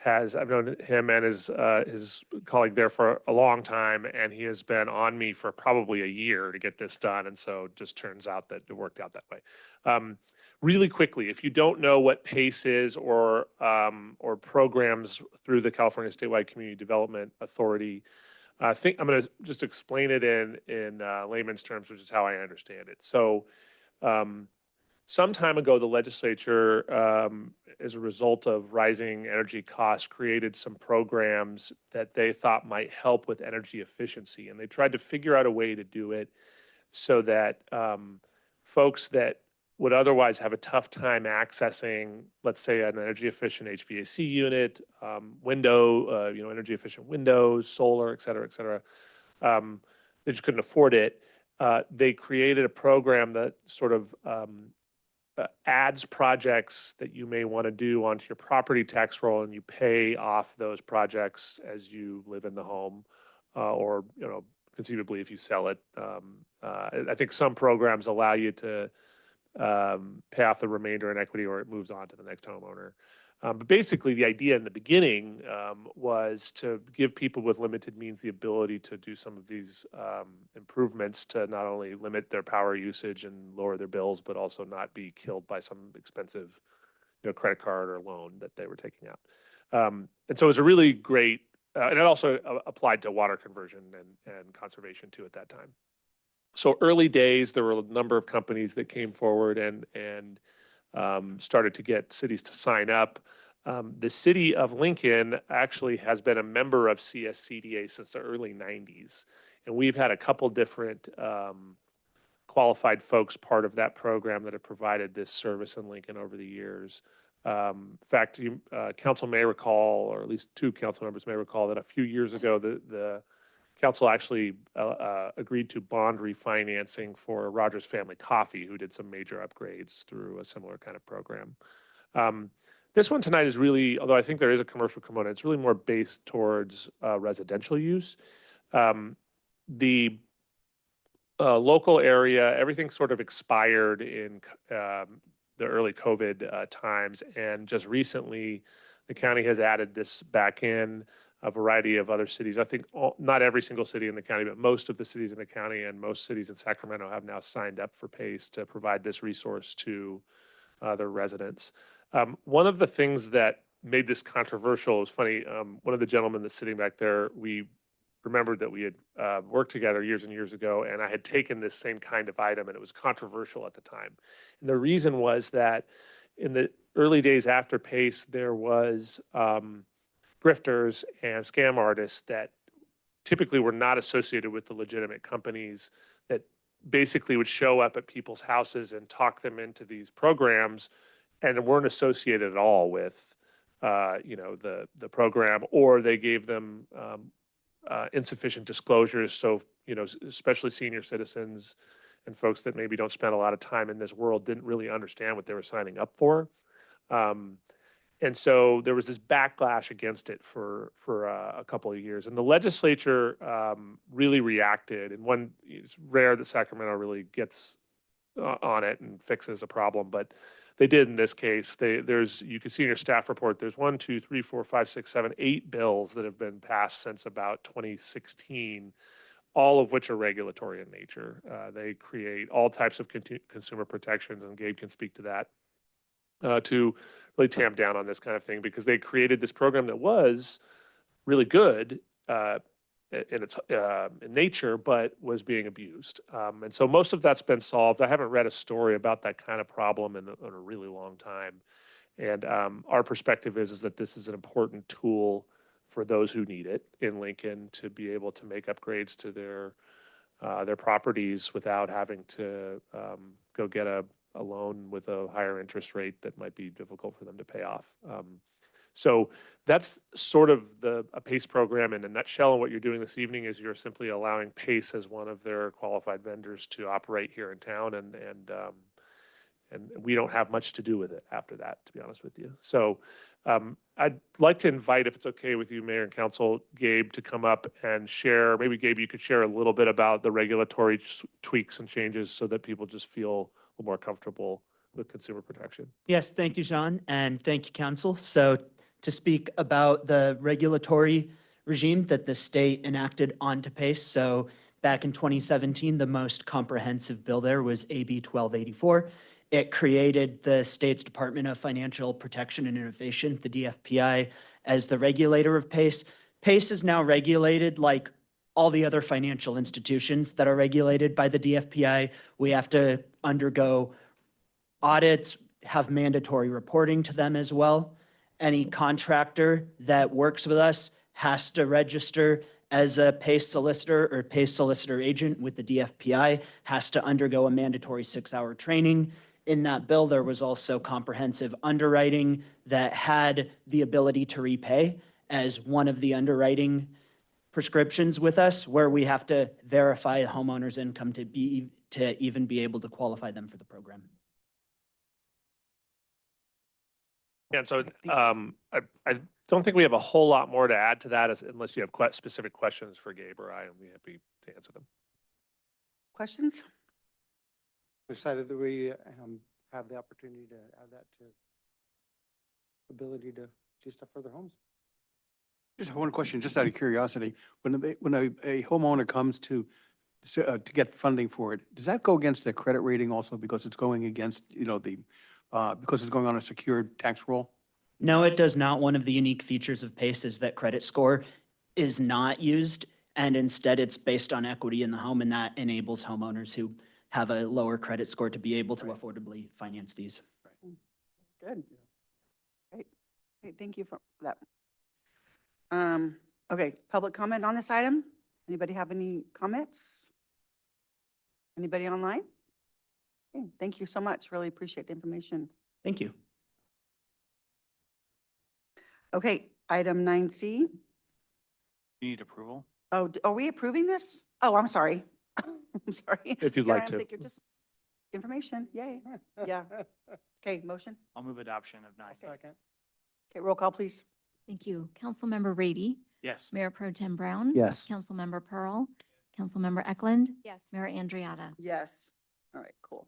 I've known him and his colleague there for a long time, and he has been on me for probably a year to get this done. And so it just turns out that it worked out that way. Really quickly, if you don't know what PACE is or programs through the California Statewide Community Development Authority, I think I'm going to just explain it in layman's terms, which is how I understand it. So some time ago, the legislature, as a result of rising energy costs, created some programs that they thought might help with energy efficiency. And they tried to figure out a way to do it so that folks that would otherwise have a tough time accessing, let's say, an energy efficient HVAC unit, energy efficient windows, solar, et cetera, they just couldn't afford it. They created a program that sort of adds projects that you may want to do onto your property tax roll, and you pay off those projects as you live in the home, or conceivably if you sell it. I think some programs allow you to pay off the remainder in equity, or it moves on to the next homeowner. But basically, the idea in the beginning was to give people with limited means the ability to do some of these improvements to not only limit their power usage and lower their bills, but also not be killed by some expensive credit card or loan that they were taking out. And so it was a really great, and it also applied to water conversion and conservation too at that time. So early days, there were a number of companies that came forward and started to get cities to sign up. The city of Lincoln actually has been a member of CSCDA since the early 90s. And we've had a couple different qualified folks part of that program that have provided this service in Lincoln over the years. In fact, council may recall, or at least two council members may recall, that a few years ago, the council actually agreed to bond refinancing for Rogers Family Coffee, who did some major upgrades through a similar kind of program. This one tonight is really, although I think there is a commercial component, it's really more based towards residential use. The local area, everything sort of expired in the early COVID times, and just recently, the county has added this back in. a variety of other cities. I think not every single city in the county, but most of the cities in the county and most cities in Sacramento have now signed up for PACE to provide this resource to their residents. One of the things that made this controversial is funny. One of the gentlemen that's sitting back there, we remembered that we had worked together years and years ago, and I had taken this same kind of item, and it was controversial at the time. And the reason was that in the early days after PACE, there was grifters and scam artists that typically were not associated with the legitimate companies that basically would show up at people's houses and talk them into these programs and weren't associated at all with, the program, or they gave them insufficient disclosures. So, especially senior citizens and folks that maybe don't spend a lot of time in this world didn't really understand what they were signing up for. And so there was this backlash against it for a couple of years. And the legislature really reacted. And it's rare that Sacramento really gets on it and fixes a problem, but they did in this case. You can see in your staff report, there's 1, 2, 3, 4, 5, 6, 7, 8 bills that have been passed since about 2016, all of which are regulatory in nature. They create all types of consumer protections, and Gabe can speak to that, to really tamp down on this kind of thing, because they created this program that was really good in its in nature, but was being abused. And so most of that's been solved. I haven't read a story about that kind of problem in a really long time. And our perspective is that this is an important tool for those who need it in Lincoln to be able to make upgrades to their properties without having to go get a loan with a higher interest rate that might be difficult for them to pay off. So that's sort of a PACE program in a nutshell. And what you're doing this evening is you're simply allowing PACE as one of their qualified vendors to operate here in town. And we don't have much to do with it after that, to be honest with you. So I'd like to invite, if it's okay with you, Mayor and Council, Gabe, to come up and share. Maybe, Gabe, you could share a little bit about the regulatory tweaks and changes so that people just feel a little more comfortable with consumer protection. Yes, thank you, John, and thank you, Council. So to speak about the regulatory regime that the state enacted onto PACE. So back in 2017, the most comprehensive bill there was AB 1284. It created the state's Department of Financial Protection and Innovation, the DFPI, as the regulator of PACE. PACE is now regulated like all the other financial institutions that are regulated by the DFPI. We have to undergo audits, have mandatory reporting to them as well. Any contractor that works with us has to register as a PACE solicitor or PACE solicitor agent with the DFPI, has to undergo a mandatory 6-hour training. In that bill, there was also comprehensive underwriting that had the ability to repay as one of the underwriting prescriptions with us, where we have to verify a homeowner's income to even be able to qualify them for the program. And so I don't think we have a whole lot more to add to that unless you have specific questions for Gabe or I, and be happy to answer them. Questions? Excited that we have the opportunity to add that to ability to do stuff for their homes. Just one question, just out of curiosity. When a homeowner comes to get funding for it, does that go against their credit rating also, because it's going against, because it's going on a secured tax roll? No, it does not. One of the unique features of PACE is that credit score is not used, and instead it's based on equity in the home, and that enables homeowners who have a lower credit score to be able to affordably finance these. Good. Great. Thank you for that. Okay, public comment on this item? Anybody have any comments? Anybody online? Okay, thank you so much. Really appreciate the information. Thank you. Okay, item 9C. You need approval? Oh, are we approving this? Oh, I'm sorry. I'm sorry. If you'd Here, like I to. think you're just information. Yay. Yeah. Okay, motion. I'll move adoption of 9. Second. Okay, roll call, please. Thank you. Councilmember Rady, Yes. Mayor Pro Tem Brown. Yes. Councilmember Pearl, Councilmember Eklund, Yes. Mayor Andriata. Yes. All right, cool.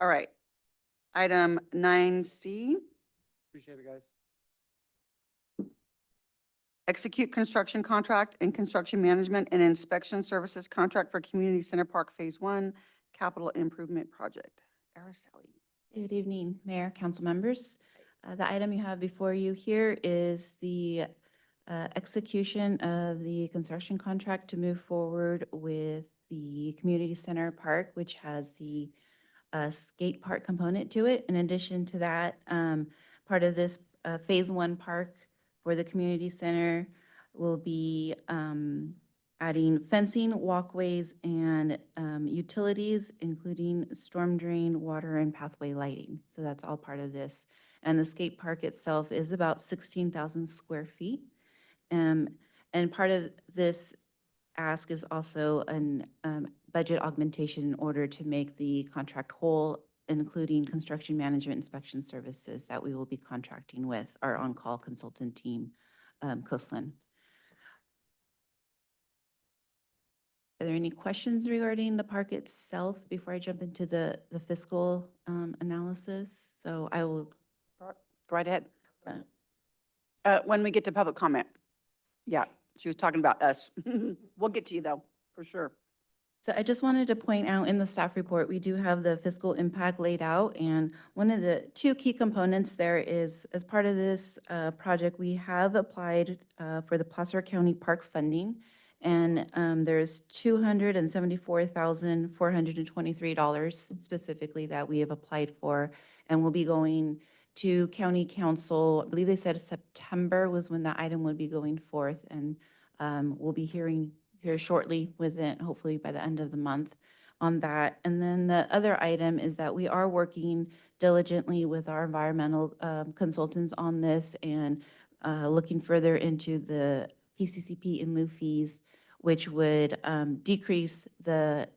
All right. Item 9C. Appreciate it, guys. execute construction contract and construction management and inspection services contract for Community Center Park Phase 1 Capital Improvement Project. Araceli. Good evening, Mayor, council members. The item you have before you here is the execution of the construction contract to move forward with the Community Center Park, which has the skate park component to it. In addition to that, part of this Phase 1 park for the community center will be adding fencing, walkways, and utilities, including storm drain, water, and pathway lighting. So that's all part of this. And the skate park itself is about 16,000 square feet. And part of this ask is also an budget augmentation in order to make the contract whole, including construction management inspection services that we will be contracting with our on-call consultant team, Coastland. Are there any questions regarding the park itself before I jump into the fiscal analysis? So I will. Go right ahead. When we get to public comment. Yeah, she was talking about us. We'll get to you though, for sure. So I just wanted to point out in the staff report, we do have the fiscal impact laid out. And one of the two key components there is, as part of this project, we have applied for the Placer County Park funding. And there's $274,423 specifically that we have applied for. And we'll be going to county council. I believe they said September was when the item would be going forth. And we'll be hearing here shortly within, hopefully by the end of the month on that. And then the other item is that we are working diligently with our environmental consultants on this and looking further into the PCCP in lieu fees, which would decrease the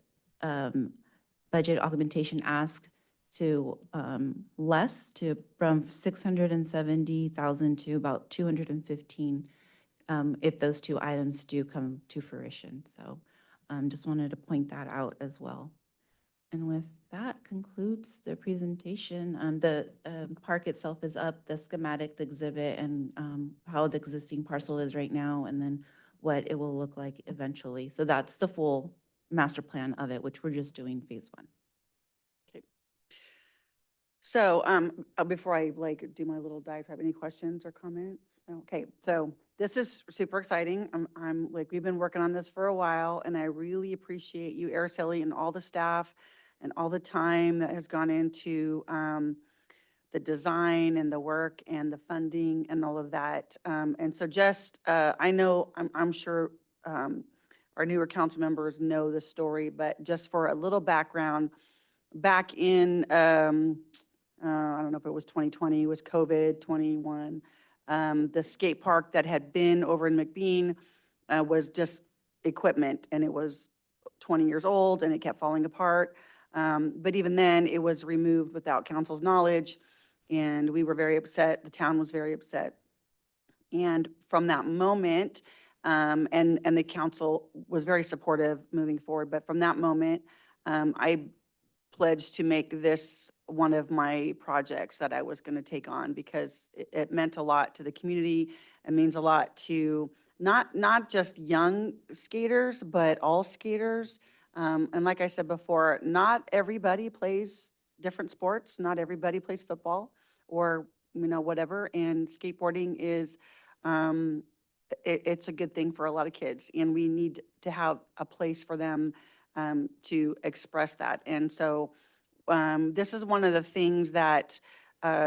budget augmentation ask to less, from 670,000 to about 215, if those two items do come to fruition. So just wanted to point that out as well. And with that concludes the presentation. The park itself is up, the schematic, the exhibit, and how the existing parcel is right now, and then what it will look like eventually. So that's the full master plan of it, which we're just doing Phase 1. Okay. So before I do my little diatribe, any questions or comments? Okay, so this is super exciting. We've been working on this for a while, and I really appreciate you, Araceli, and all the staff and all the time that has gone into the design and the work and the funding and all of that. And so just, I know, I'm sure our newer council members know the story, but just for a little background, back in, I don't know if it was 2020, it was COVID, 21, the skate park that had been over in McBean was just equipment, and it was 20 years old and it kept falling apart. But even then, it was removed without council's knowledge, and we were very upset. The town was very upset. And from that moment, and the council was very supportive moving forward, but from that moment, I pledged to make this one of my projects that I was going to take on, because it meant a lot to the community. It means a lot to not just young skaters, but all skaters. And like I said before, not everybody plays different sports. Not everybody plays football or, whatever. And skateboarding is, it's a good thing for a lot of kids. And we need to have a place for them to express that. And so this is one of the things that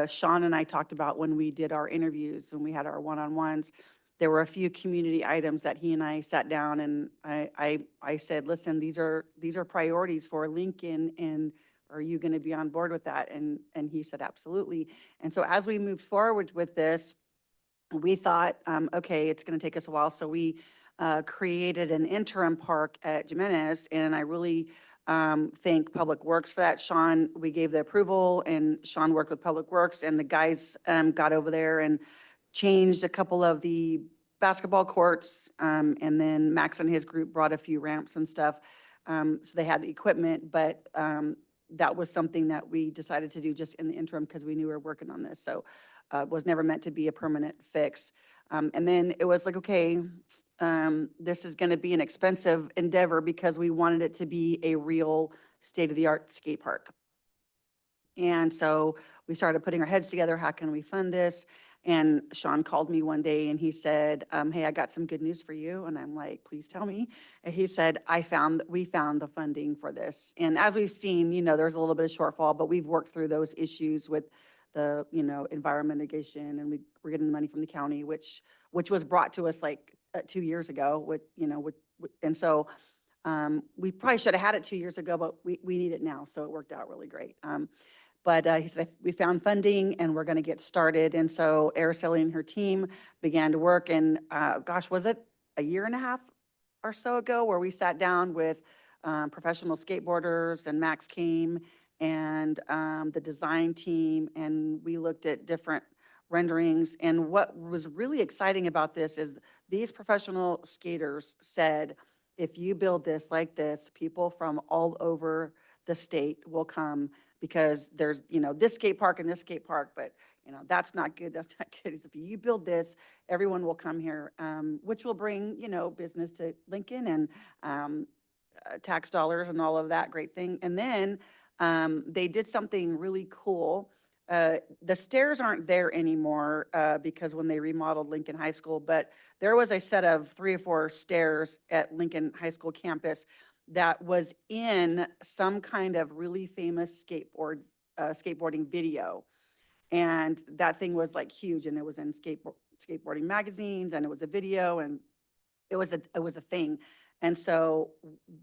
Sean and I talked about when we did our interviews and we had our one-on-ones. There were a few community items that he and I sat down, and I said, listen, these are priorities for Lincoln, and are you going to be on board with that? And he said, absolutely. And so as we moved forward with this, we thought, okay, it's going to take us a while. So we created an interim park at Jimenez, and I really thank Public Works for that. Sean, we gave the approval, and Sean worked with Public Works, and the guys got over there and changed a couple of the basketball courts, and then Max and his group brought a few ramps and stuff. So they had the equipment, but that was something that we decided to do just in the interim because we knew we were working on this. So it was never meant to be a permanent fix. And then it was like, okay, this is going to be an expensive endeavor because we wanted it to be a real state-of-the-art skate park. And so we started putting our heads together. How can we fund this? And Sean called me one day and he said, hey, I got some good news for you. And I'm like, please tell me. And he said, we found the funding for this. And as we've seen, there's a little bit of shortfall, but we've worked through those issues with the, environment mitigation, and we're getting the money from the county, which was brought to us like 2 years ago and so we probably should have had it 2 years ago, but we need it now. So it worked out really great. But he said, we found funding and we're going to get started. And so Araceli and her team began to work. And was it a year and a half or so ago where we sat down with professional skateboarders, and Max came, and the design team, and we looked at different renderings. And what was really exciting about this is these professional skaters said, if you build this like this, people from all over the state will come, because there's, this skate park and this skate park, but that's not good. That's not good. If you build this, everyone will come here, which will bring, business to Lincoln and tax dollars and all of that great thing. And then they did something really cool. The stairs aren't there anymore because when they remodeled Lincoln High School, but there was a set of 3 or 4 stairs at Lincoln High School campus that was in some kind of really famous skateboarding video. And that thing was like huge, and it was in skateboarding magazines, and it was a video, and it was a thing. And so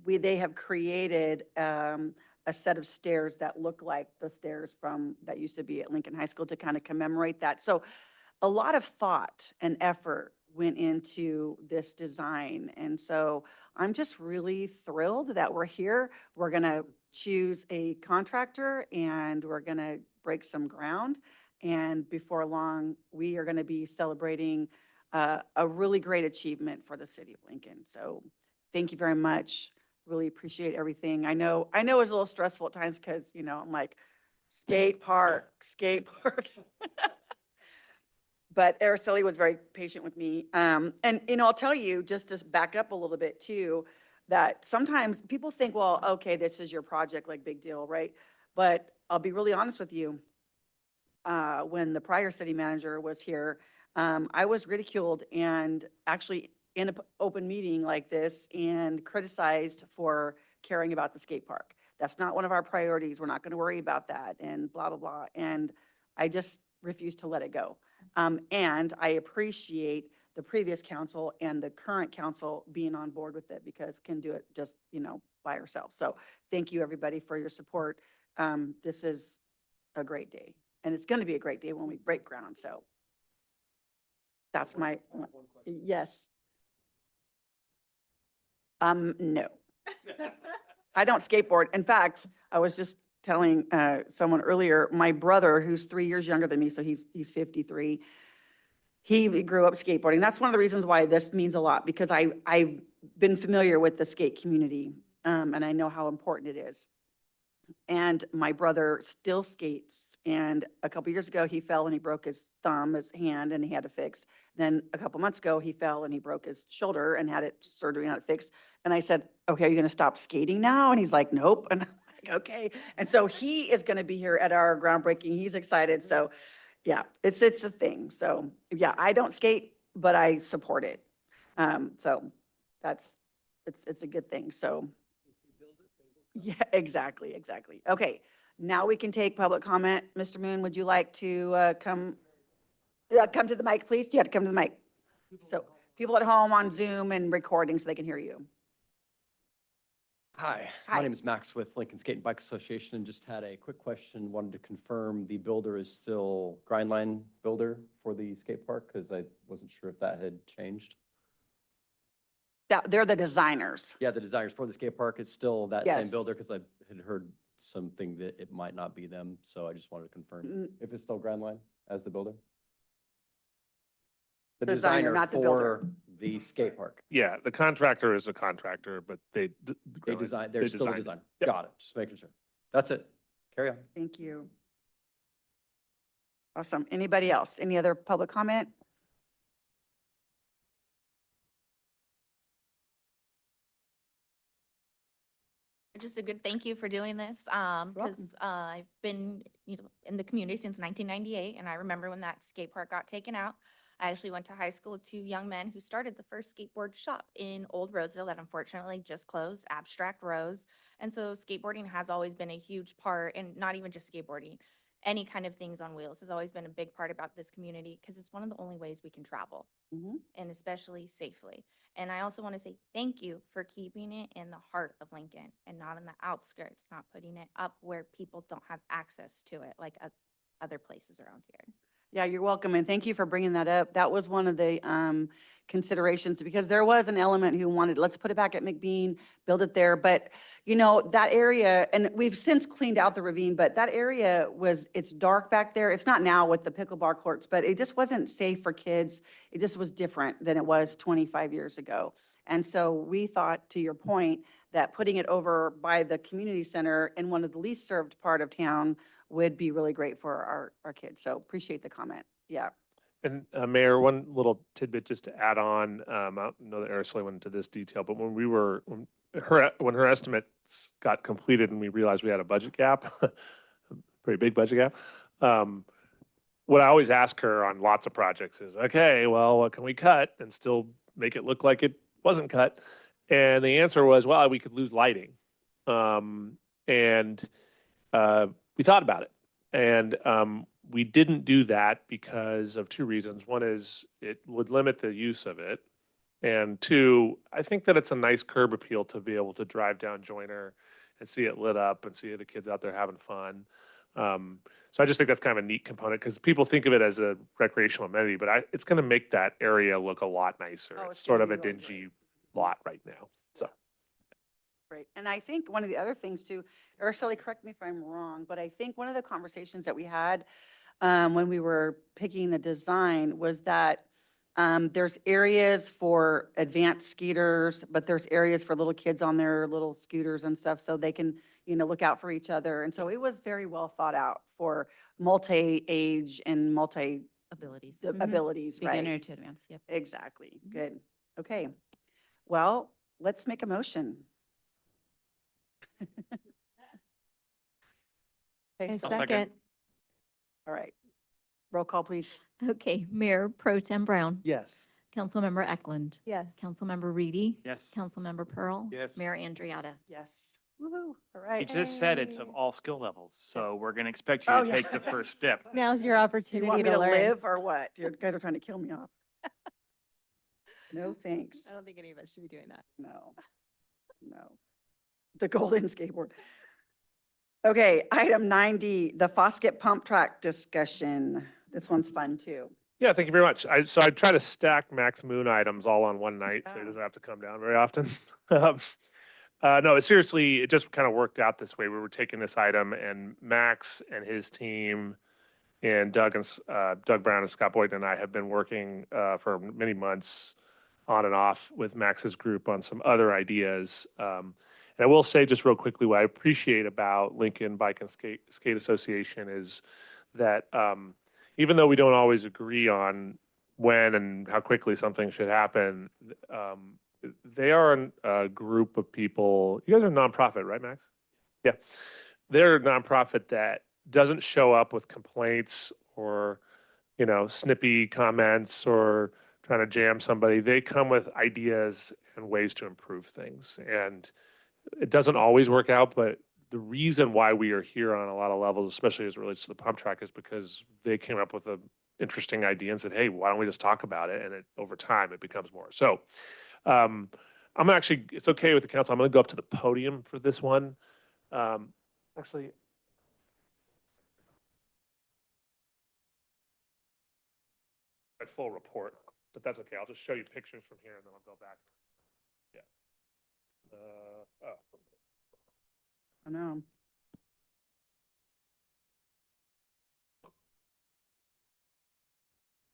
they have created a set of stairs that look like the stairs that used to be at Lincoln High School to kind of commemorate that. So a lot of thought and effort went into this design. And so I'm just really thrilled that we're here. We're going to choose a contractor and we're going to break some ground. And before long, we are going to be celebrating a really great achievement for the city of Lincoln. So thank you very much. Really appreciate everything. I know it was a little stressful at times because, I'm like, skate park. But Araceli was very patient with me. And, I'll tell you, just to back up a little bit too, that sometimes people think, well, okay, this is your project, like big deal, right? But I'll be really honest with you. When the prior city manager was here, I was ridiculed and actually in an open meeting like this and criticized for caring about the skate park. That's not one of our priorities. We're not going to worry about that and blah, blah, blah. And I just refused to let it go. And I appreciate the previous council and the current council being on board with it, because we can do it just, by ourselves. So thank you, everybody, for your support. This is a great day, and it's going to be a great day when we break ground. So that's my, yes. No, I don't skateboard. In fact, I was just telling someone earlier, my brother, who's 3 years younger than me, so he's 53, he grew up skateboarding. That's one of the reasons why this means a lot, because I've been familiar with the skate community, and I know how important it is. And my brother still skates. And a couple years ago, he fell and he broke his hand, and he had it fixed. Then a couple months ago, he fell and he broke his shoulder and had surgery and had it fixed. And I said, okay, are you going to stop skating now? And he's like, nope. And I'm like, okay. And so he is going to be here at our groundbreaking. He's excited. So yeah, it's a thing. So yeah, I don't skate, but I support it. So it's a good thing. So yeah, exactly. Okay, now we can take public comment. Mr. Moon, would you like to come to the mic, please? You have to come to the mic. So people at home on Zoom and recording so they can hear you. Hi, my name is Max with Lincoln Skate and Bike Association, and just had a quick question. Wanted to confirm the builder is still Grindline builder for the skate park, because I wasn't sure if that had changed. They're the designers. Yeah, the designers for the skate park is still that Yes. same builder, because I had heard something that it might not be them, so I just wanted to confirm if it's still Grindline as the builder. The Designer, designer not the builder. for the skate park. Yeah, the contractor is a contractor, but They design, they're still the design. Got it, just making sure. That's it. Carry on. Thank you. Awesome. Anybody else? Any other public comment? just a good thank you for doing this, because I've been, in the community since 1998, and I remember when that skate park got taken out. I actually went to high school with two young men who started the first skateboard shop in Old Roseville that unfortunately just closed, Abstract Rose. And so skateboarding has always been a huge part, and not even just skateboarding, any kind of things on wheels has always been a big part about this community because it's one of the only ways we can travel, and especially safely. And I also want to say thank you for keeping it in the heart of Lincoln and not in the outskirts, not putting it up where people don't have access to it like other places around here. Yeah, you're welcome, and thank you for bringing that up. That was one of the considerations, because there was an element who wanted, let's put it back at McBean, build it there. But, that area, and we've since cleaned out the ravine, but that area it's dark back there. It's not now with the pickleball courts, but it just wasn't safe for kids. It just was different than it was 25 years ago. And so we thought, to your point, that putting it over by the community center in one of the least served part of town would be really great for our kids. So appreciate the comment. Yeah. And Mayor, one little tidbit just to add on, I don't know that Araceli went into this detail, but when her estimates got completed and we realized we had a budget gap, pretty big budget gap, what I always ask her on lots of projects is, okay, well, what can we cut and still make it look like it wasn't cut? And the answer was, well, we could lose lighting. We thought about it, and we didn't do that because of two reasons. One is it would limit the use of it, and two, I think that it's a nice curb appeal to be able to drive down Joyner and see it lit up and see the kids out there having fun. So I just think that's kind of a neat component because people think of it as a recreational amenity, but it's going to make that area look a lot nicer. Oh, It's it's sort gonna of a be really dingy lot right now, so. Great. And I think one of the other things too, Araceli, correct me if I'm wrong, but I think one of the conversations that we had when we were picking the design was that there's areas for advanced skaters, but there's areas for little kids on their little scooters and stuff, so they can, look out for each other. And so it was very well thought out for multi-age and Abilities. abilities, right? Beginner to advanced, yep. Exactly. Good. Okay. Well, let's make a motion. Okay, A so- second. All right. Roll call, please. Okay, Mayor Pro Tem Brown. Yes. Councilmember Eklund. Yes. Councilmember Reedy. Yes. Councilmember Pearl. Yes. Mayor Andriotta. Yes. Woo-hoo. All You right. just said it's of all skill levels, so we're going to expect you Oh, to yeah. take the first step. Now's your Do you opportunity want me to to learn. live or what? You guys are trying to kill me off. No, thanks. I don't think any of us should be doing that. No. No. The golden skateboard. Okay, item 9D, the Fosket pump track discussion. This one's fun too. Yeah, thank you very much. So I try to stack Max Moon items all on one night, so he doesn't have to come down very often. No, seriously, it just kind of worked out this way. We were taking this item, and Max and his team, and Doug Brown and Scott Boyd and I have been working for many months on and off with Max's group on some other ideas. And I will say just real quickly, what I appreciate about Lincoln Bike and Skate Association is that even though we don't always agree on when and how quickly something should happen, they are a group of people. You guys are a nonprofit, right, Max? Yeah. They're a nonprofit that doesn't show up with complaints or, snippy comments or trying to jam somebody. They come with ideas and ways to improve things. And it doesn't always work out, but the reason why we are here on a lot of levels, especially as it relates to the pump track, is because they came up with an interesting idea and said, hey, why don't we just talk about it? And over time, it becomes more. So I'm actually, it's okay with the council. I'm going to go up to the podium for this one. Actually, a full report, but that's okay. I'll just show you pictures from here and then I'll go back. Yeah. I know.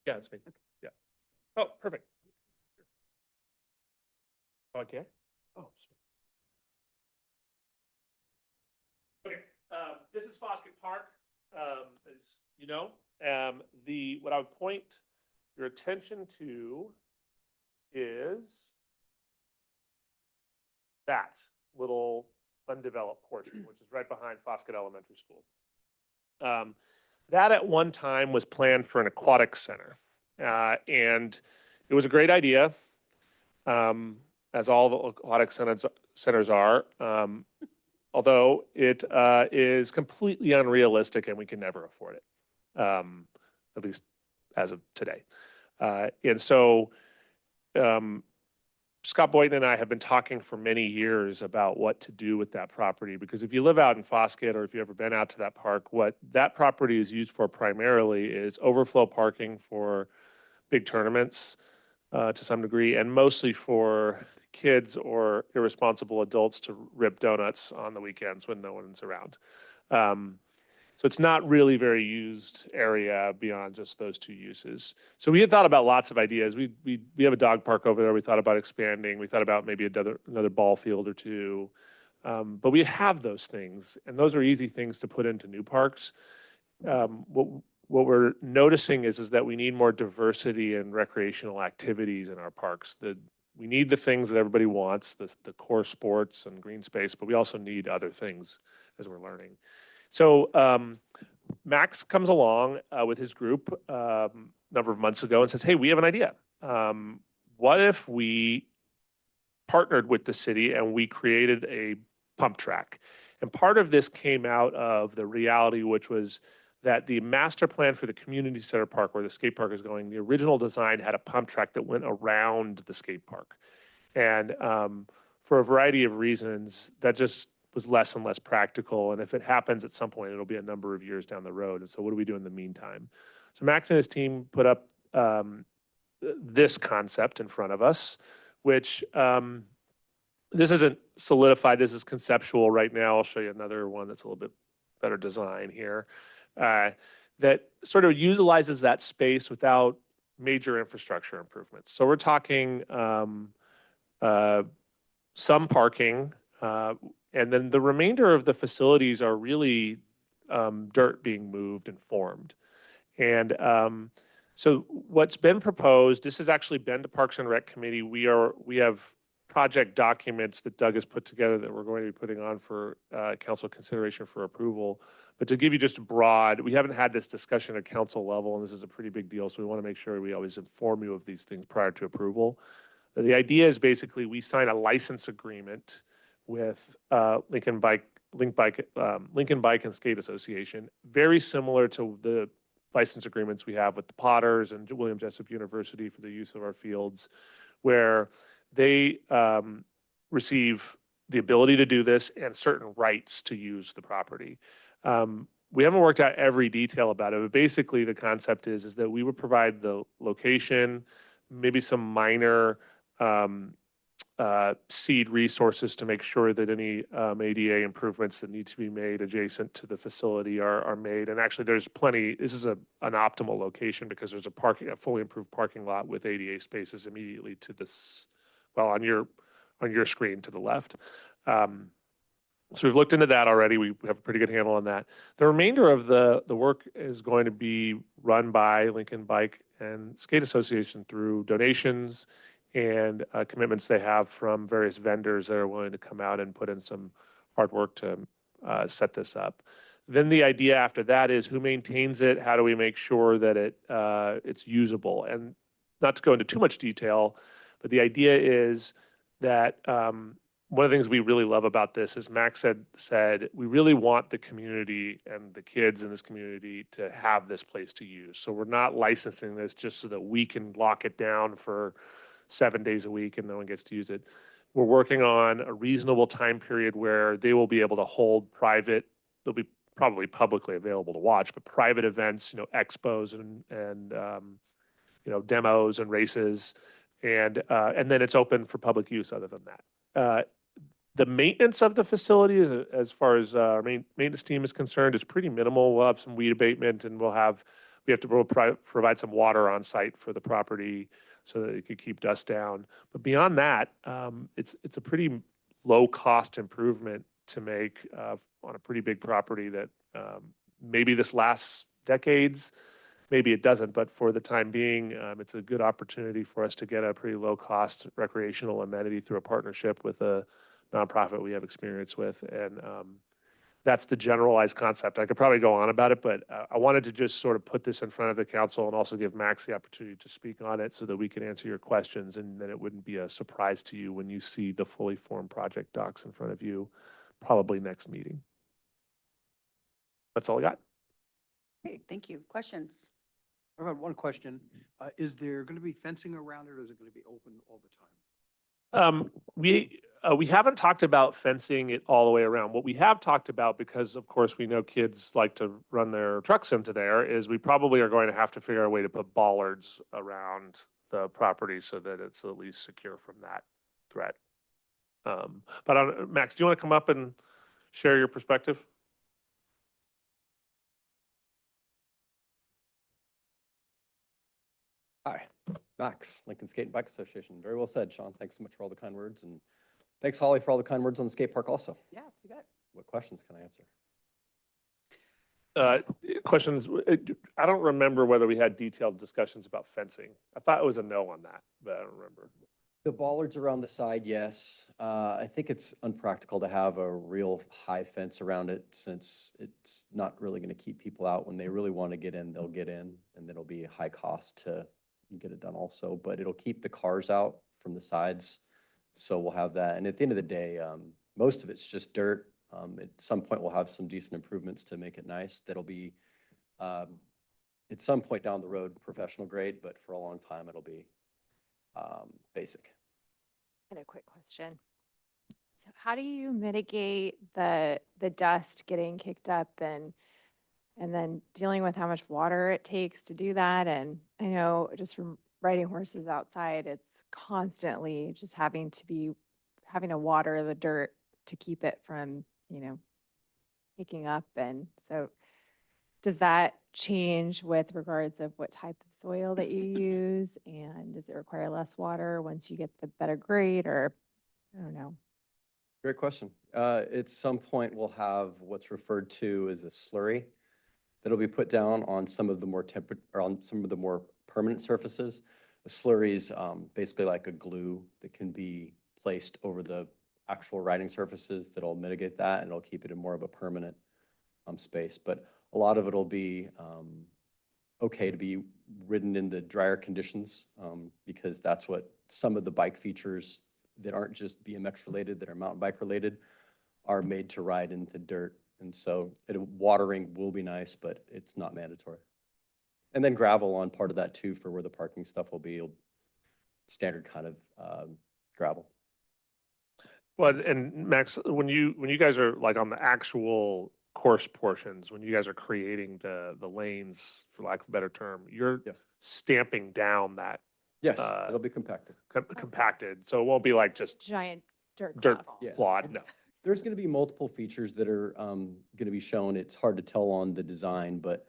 Yeah, it's me. Yeah. Oh, perfect. Okay. Oh, sweet. Okay. This is Fosket Park, as you know. What I would point your attention to is that little undeveloped portion, which is right behind Fosket Elementary School. That at one time was planned for an aquatic center. And it was a great idea, as all the aquatic centers are, although it is completely unrealistic and we can never afford it, at least as of today. And so Scott Boynton and I have been talking for many years about what to do with that property, because if you live out in Fosket or if you've ever been out to that park, what that property is used for primarily is overflow parking for big tournaments to some degree, and mostly for kids or irresponsible adults to rip donuts on the weekends when no one's around. So it's not really very used area beyond just those two uses. So we had thought about lots of ideas. We have a dog park over there. We thought about expanding. We thought about maybe another ball field or two. But we have those things, and those are easy things to put into new parks. What we're noticing is that we need more diversity in recreational activities in our parks. We need the things that everybody wants, the core sports and green space, but we also need other things as we're learning. So Max comes along with his group a number of months ago and says, hey, we have an idea. What if we partnered with the city and we created a pump track? And part of this came out of the reality, which was that the master plan for the community center park, where the skate park is going, the original design had a pump track that went around the skate park. And for a variety of reasons, that just was less and less practical. And if it happens at some point, it'll be a number of years down the road. And so what do we do in the meantime? So Max and his team put up this concept in front of us, which this isn't solidified. This is conceptual right now. I'll show you another one that's a little bit better design here, that sort of utilizes that space without major infrastructure improvements. So we're talking some parking, and then the remainder of the facilities are really dirt being moved and formed. And so what's been proposed, this has actually been to Parks and Rec Committee. We have project documents that Doug has put together that we're going to be putting on for council consideration for approval. But to give you just a broad, we haven't had this discussion at council level, and this is a pretty big deal. So we want to make sure we always inform you of these things prior to approval. The idea is basically we sign a license agreement with Lincoln Bike and Skate Association, very similar to the license agreements we have with the Potters and William Jessup University for the use of our fields, where they receive the ability to do this and certain rights to use the property. We haven't worked out every detail about it, but basically the concept is that we would provide the location, maybe some minor seed resources to make sure that any ADA improvements that need to be made adjacent to the facility are made. And actually there's plenty, this is an optimal location because there's a fully improved parking lot with ADA spaces immediately to this, well, on your screen to the left. So we've looked into that already. We have a pretty good handle on that. The remainder of the work is going to be run by Lincoln Bike and Skate Association through donations and commitments they have from various vendors that are willing to come out and put in some hard work to set this up. Then the idea after that is who maintains it? How do we make sure that it's usable? And not to go into too much detail, but the idea is that one of the things we really love about this is Max said we really want the community and the kids in this community to have this place to use. So we're not licensing this just so that we can lock it down for 7 days a week and no one gets to use it. We're working on a reasonable time period where they will be able to hold private, they'll be probably publicly available to watch, but private events, expos and demos and races. And then it's open for public use other than that. The maintenance of the facility, as far as our maintenance team is concerned, is pretty minimal. We'll have some weed abatement, and we have to provide some water on site for the property so that it could keep dust down. But beyond that, it's a pretty low cost improvement to make on a pretty big property that maybe this lasts decades. Maybe it doesn't, but for the time being, it's a good opportunity for us to get a pretty low-cost recreational amenity through a partnership with a nonprofit we have experience with. And that's the generalized concept. I could probably go on about it, but I wanted to just sort of put this in front of the council and also give Max the opportunity to speak on it so that we can answer your questions, and then it wouldn't be a surprise to you when you see the fully formed project docs in front of you, probably next meeting. That's all I got. Great, thank you. Questions? I've got one question. Is there going to be fencing around it, or is it going to be open all the time? We haven't talked about fencing it all the way around. What we have talked about, because of course we know kids like to run their trucks into there, is we probably are going to have to figure out a way to put bollards around the property so that it's at least secure from that threat. But Max, do you want to come up and share your perspective? Hi, Max, Lincoln Skate and Bike Association. Very well said, Sean. Thanks so much for all the kind words. And thanks, Holly, for all the kind words on the skate park also. Yeah, you bet. What questions can I answer? Questions? I don't remember whether we had detailed discussions about fencing. I thought it was a no on that, but I don't remember. The bollards around the side, yes. I think it's unpractical to have a real high fence around it, since it's not really going to keep people out. When they really want to get in, they'll get in, and it'll be a high cost to get it done also. But it'll keep the cars out from the sides, so we'll have that. And at the end of the day, most of it's just dirt. At some point, we'll have some decent improvements to make it nice. That'll be, at some point down the road, professional grade, but for a long time, it'll be basic. I had a quick question. So how do you mitigate the dust getting kicked up and then dealing with how much water it takes to do that? And I know just from riding horses outside, it's constantly just having to water the dirt to keep it from, kicking up. And so does that change with regards of what type of soil that you use? And does it require less water once you get the better grade, or I don't know? Great question. At some point, we'll have what's referred to as a slurry that'll be put down on some of the more permanent surfaces. A slurry is basically like a glue that can be placed over the actual riding surfaces that'll mitigate that, and it'll keep it in more of a permanent space. But a lot of it'll be okay to be ridden in the drier conditions, because that's what some of the bike features that aren't just BMX related, that are mountain bike related, are made to ride in the dirt. And so watering will be nice, but it's not mandatory. And then gravel on part of that too, for where the parking stuff will be, standard kind of gravel. Well, and Max, when you guys are like on the actual course portions, when you guys are creating the lanes, for lack of a better term, you're stamping down that. Yes, it'll be compacted. Compacted, so it won't be like just Giant dirt clod. No. There's going to be multiple features that are going to be shown. It's hard to tell on the design, but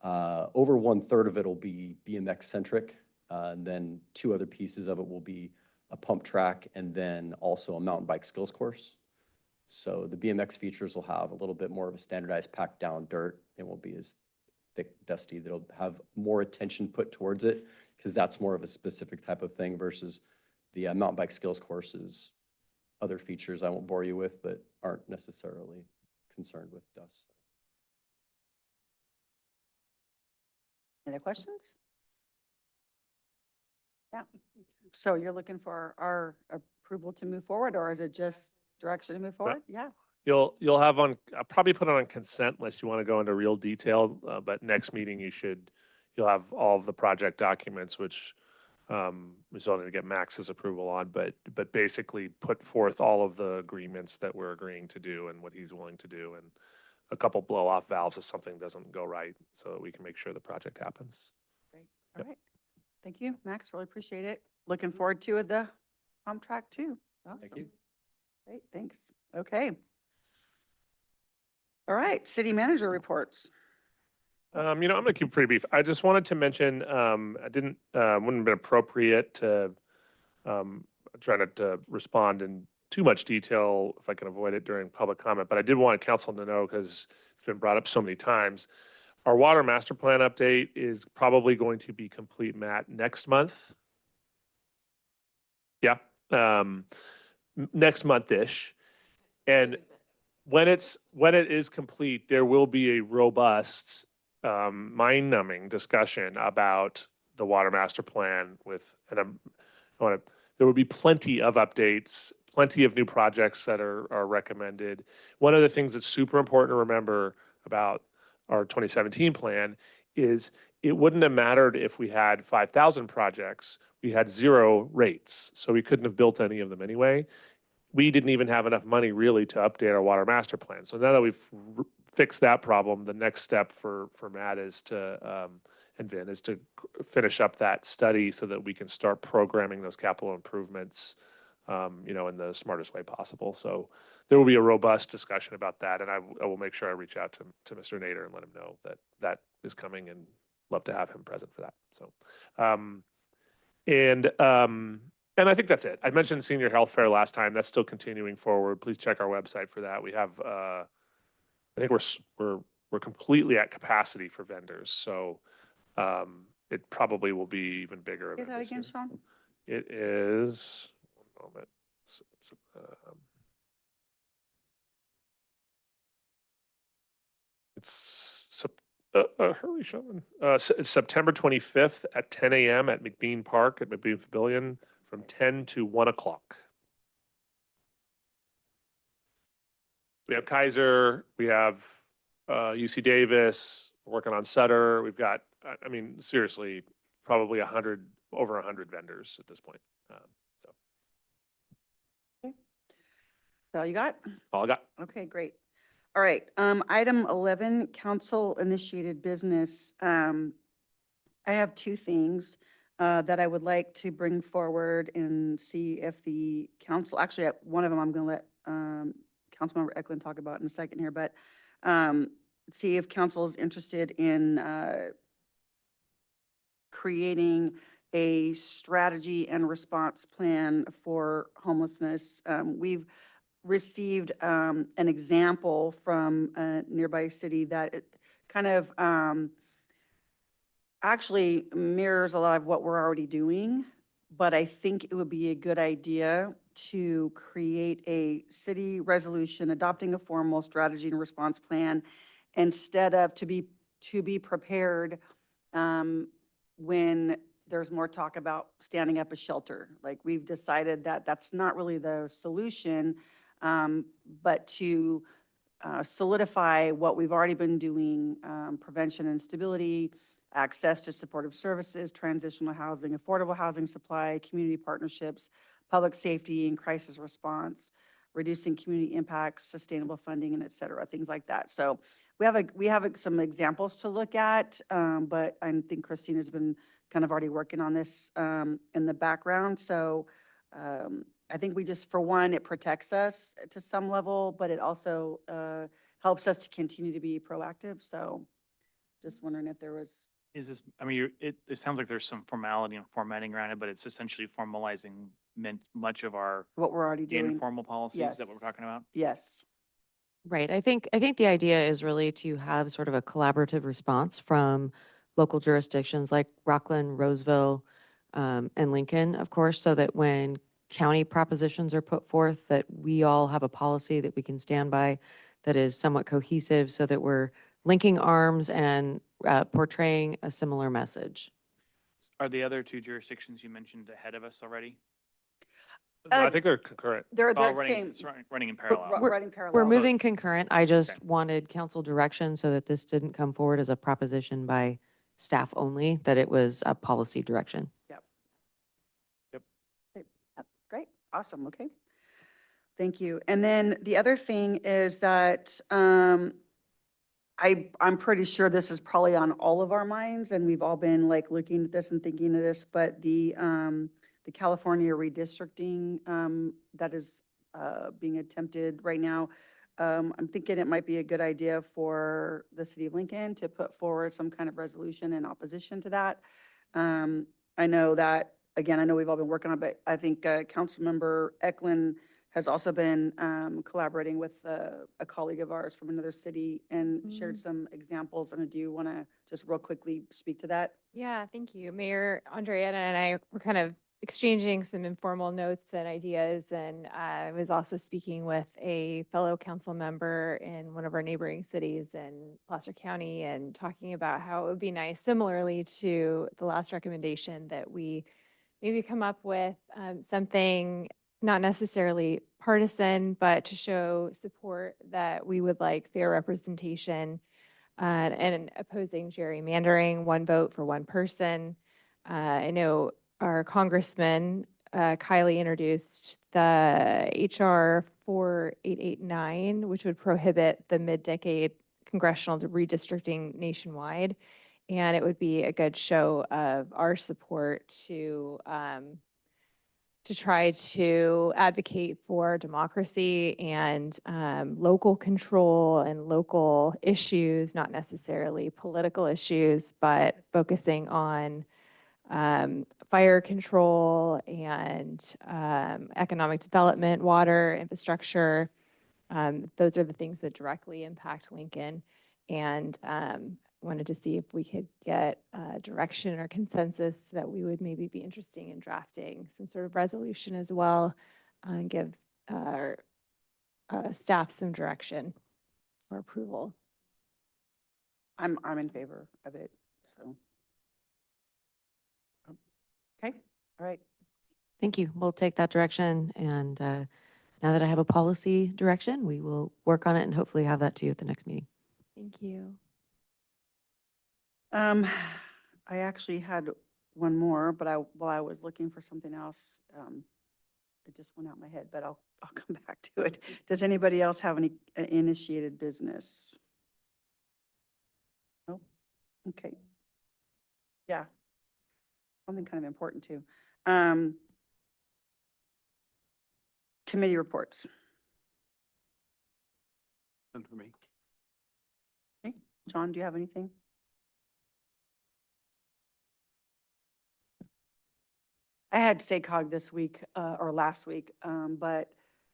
over 1/3 of it will be BMX centric. And then 2 other pieces of it will be a pump track and then also a mountain bike skills course. So the BMX features will have a little bit more of a standardized packed down dirt. It won't be as thick, dusty. That'll have more attention put towards it, because that's more of a specific type of thing versus the mountain bike skills courses. Other features I won't bore you with, but aren't necessarily concerned with dust. Any other questions? Yeah. So you're looking for our approval to move forward, or is it just direction to move forward? Yeah. You'll have I'll probably put it on consent unless you want to go into real detail, but next meeting you'll have all of the project documents, which we still need to get Max's approval on, but basically put forth all of the agreements that we're agreeing to do and what he's willing to do, and a couple blow off valves if something doesn't go right, so that we can make sure the project happens. Great. All right. Thank you, Max. Really appreciate it. Looking forward to the pump track too. Thank you. Great, thanks. Okay. All right, city manager reports. I'm going to keep it pretty brief. I just wanted to mention, wouldn't have been appropriate to try not to respond in too much detail if I can avoid it during public comment, but I did want council to know, because it's been brought up so many times. Our water master plan update is probably going to be complete, Matt, next month. Yeah, next month-ish. And when it is complete, there will be a robust, mind-numbing discussion about the water master plan with, there will be plenty of updates, plenty of new projects that are recommended. One of the things that's super important to remember about our 2017 plan is it wouldn't have mattered if we had 5,000 projects. We had 0 rates, so we couldn't have built any of them anyway. We didn't even have enough money really to update our water master plan. So now that we've fixed that problem, the next step for Matt is to, and Vin, is to finish up that study so that we can start programming those capital improvements, in the smartest way possible. So there will be a robust discussion about that, and I will make sure I reach out to Mr. Nader and let him know that that is coming, and love to have him present for that. So, and I think that's it. I mentioned senior health fair last time. That's still continuing forward. Please check our website for that. We have, I think we're completely at capacity for vendors. So it probably will be even bigger. Say event that this again, year. Sean? It is, one moment. Hurry, Sean. It's September 25th at 10 a.m. at McBean Park at McBean Pavilion from 10 to 1 o'clock. We have Kaiser, we have UC Davis, we're working on Sutter. We've got, I mean, seriously, probably over 100 vendors at this point. That's all you got? All I got. Okay, great. All right, item 11, council initiated business. I have 2 things that I would like to bring forward and see if the council, actually, one of them I'm going to let Councilmember Eklund talk about in a second here, but see if council is interested in creating a strategy and response plan for homelessness. We've received an example from a nearby city that it kind of actually mirrors a lot of what we're already doing, but I think it would be a good idea to create a city resolution adopting a formal strategy and response plan instead of to be prepared when there's more talk about standing up a shelter. Like, we've decided that that's not really the solution, but to solidify what we've already been doing, prevention and stability, access to supportive services, transitional housing, affordable housing supply, community partnerships, public safety and crisis response, reducing community impacts, sustainable funding, and et cetera, things like that. So we have some examples to look at, but I think Christine has been kind of already working on this in the background. So I think we just, for one, it protects us to some level, but it also helps us to continue to be proactive. So just wondering if there was. Is this, I mean, it sounds like there's some formality and formatting around it, but it's essentially formalizing much of our What we're already doing. informal policies that we're talking about. Yes. Right. I think the idea is really to have sort of a collaborative response from local jurisdictions like Rockland, Roseville, and Lincoln, of course, so that when county propositions are put forth, that we all have a policy that we can stand by that is somewhat cohesive, so that we're linking arms and portraying a similar message. Are the other 2 jurisdictions you mentioned ahead of us already? I think they're concurrent. They're running, same. it's running in parallel. Running parallel. We're moving concurrent. I just wanted council direction so that this didn't come forward as a proposition by staff only, that it was a policy direction. Yep. Yep. Great. Awesome. Okay. Thank you. And then the other thing is that I'm pretty sure this is probably on all of our minds, and we've all been like looking at this and thinking of this, but the California redistricting that is being attempted right now, I'm thinking it might be a good idea for the city of Lincoln to put forward some kind of resolution in opposition to that. I know that, again, I know we've all been working on it, but I think Councilmember Eklund has also been collaborating with a colleague of ours from another city and shared some examples. And do you want to just real quickly speak to that? Yeah, thank you. Mayor Andrea and I were kind of exchanging some informal notes and ideas. And I was also speaking with a fellow council member in one of our neighboring cities in Placer County and talking about how it would be nice, similarly to the last recommendation, that we maybe come up with something not necessarily partisan, but to show support that we would like fair representation and opposing gerrymandering, one vote for one person. I know our congressman, Kylie, introduced the HR 4889, which would prohibit the mid-decade congressional redistricting nationwide. And it would be a good show of our support to try to advocate for democracy and local control and local issues, not necessarily political issues, but focusing on fire control and economic development, water, infrastructure. Those are the things that directly impact Lincoln. And wanted to see if we could get direction or consensus that we would maybe be interested in drafting some sort of resolution as well, and give our staff some direction for approval. I'm in favor of it, so. Okay, all right. Thank you. We'll take that direction. And now that I have a policy direction, we will work on it and hopefully have that to you at the next meeting. Thank you. I actually had one more, but while I was looking for something else, it just went out my head, but I'll come back to it. Does anybody else have any initiated business? No? Okay. Yeah. Something kind of important too. Committee reports. None for me. Okay. John, do you have anything? I had SACOG this week, or last week, but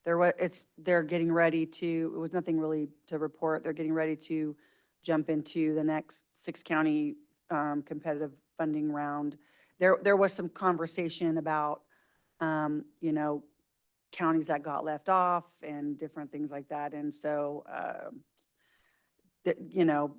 they're getting ready to, it was nothing really to report. They're getting ready to jump into the next 6-county competitive funding round. There was some conversation about, you know, counties that got left off and different things like that. And so, you know,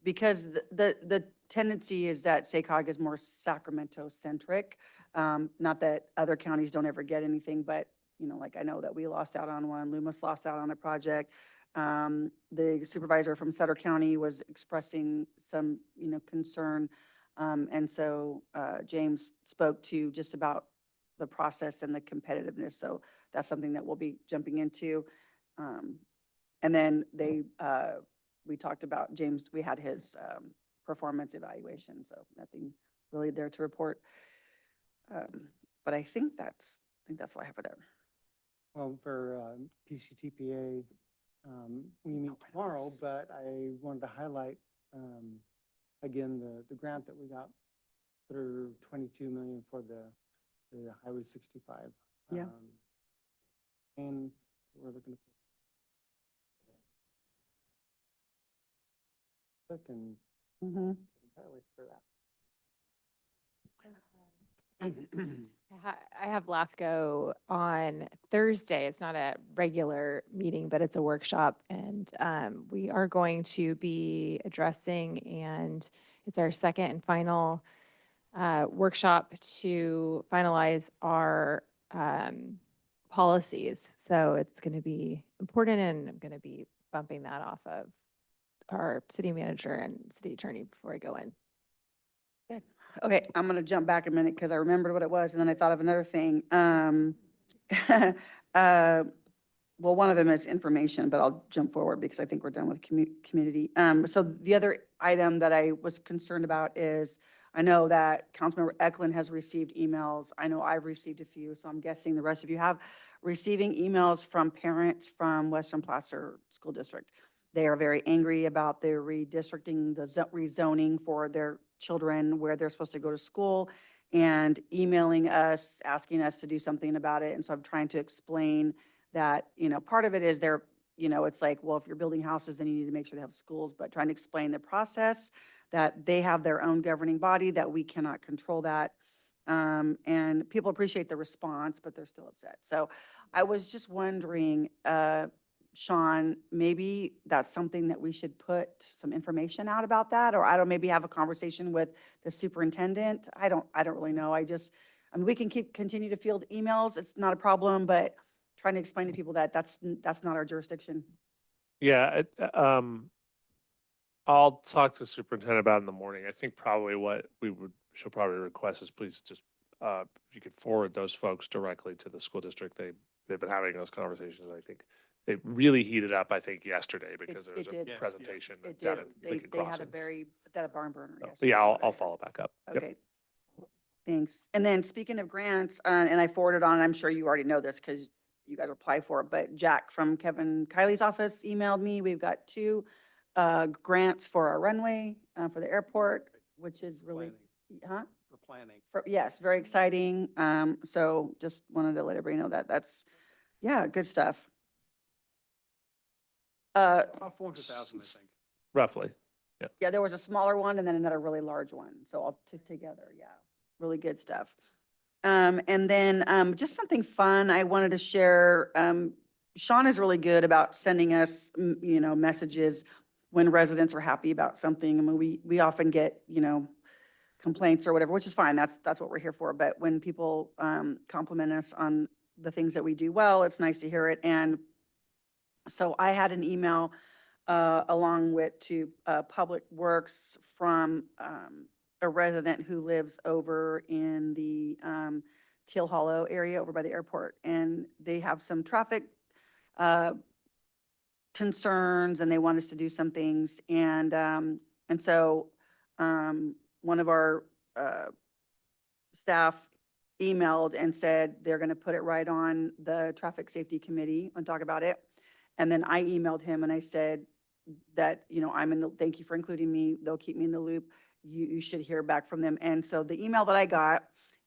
because the tendency is that SACOG is more Sacramento-centric. Not that other counties don't ever get anything, but, you know, like I know that we lost out on one, Loomis lost out on a project. The supervisor from Sutter County was expressing some, you know, concern. And so James spoke to just about the process and the competitiveness. So that's something that we'll be jumping into. And then we talked about James, we had his performance evaluation, so nothing really there to report. But I think that's all I have for that. Well, for PCTPA, we meet tomorrow, but I wanted to highlight, again, the grant that we got for $22 million for the Highway 65. Yeah. And we're looking for second highway for that. I have LAFCO on Thursday. It's not a regular meeting, but it's a workshop. And we are going to be addressing, and it's our second and final workshop to finalize our policies. So it's going to be important, and I'm going to be bumping that off of our city manager and city attorney before I go in. Good. Okay, I'm going to jump back a minute because I remembered what it was, and then I thought of another thing. Well, one of them is information, but I'll jump forward because I think we're done with community. So the other item that I was concerned about is, I know that Councilmember Eklund has received emails. I know I've received a few, so I'm guessing the rest of you have, receiving emails from parents from Western Placer School District. They are very angry about the redistricting, the rezoning for their children where they're supposed to go to school, and emailing us, asking us to do something about it. And so I'm trying to explain that, you know, part of it is they're, you know, it's like, well, if you're building houses, then you need to make sure they have schools, but trying to explain the process, that they have their own governing body, that we cannot control that. And people appreciate the response, but they're still upset. So I was just wondering, Sean, maybe that's something that we should put some information out about that, or I don't, maybe have a conversation with the superintendent. I don't really know. I mean, we can continue to field emails. It's not a problem, but trying to explain to people that that's not our jurisdiction. Yeah, I'll talk to the superintendent about it in the morning. I think probably what she'll probably request is please just, if you could forward those folks directly to the school district. They've been having those conversations. I think they really heated up, I think, yesterday because there was It a did. presentation It down did. at Lincoln They had a Crossings. that a barn burner. So, yesterday. yeah, I'll follow back up. Yep. Okay. Thanks. And then speaking of grants, and I forwarded on, I'm sure you already know this because you guys apply for it, but Jack from Kevin Kiley's office emailed me. We've got 2 grants for our runway for the airport, which is really, huh? For planning. Yes, very exciting. So just wanted to let everybody know that that's, yeah, good stuff. About 400,000, I think. Roughly. Yeah. Yeah, there was a smaller one and then another really large one. So all together, yeah, really good stuff. And then just something fun I wanted to share. Sean is really good about sending us, messages when residents are happy about something. I mean, we often get, complaints or whatever, which is fine. That's what we're here for. But when people compliment us on the things that we do well, it's nice to hear it. And so I had an email along with to Public Works from a resident who lives over in the Teal Hollow area over by the airport. And they have some traffic concerns and they want us to do some things. And so one of our staff emailed and said they're going to put it right on the Traffic Safety Committee and talk about it. And then I emailed him and I said that, thank you for including me. They'll keep me in the loop. You should hear back from them. And so the email that I got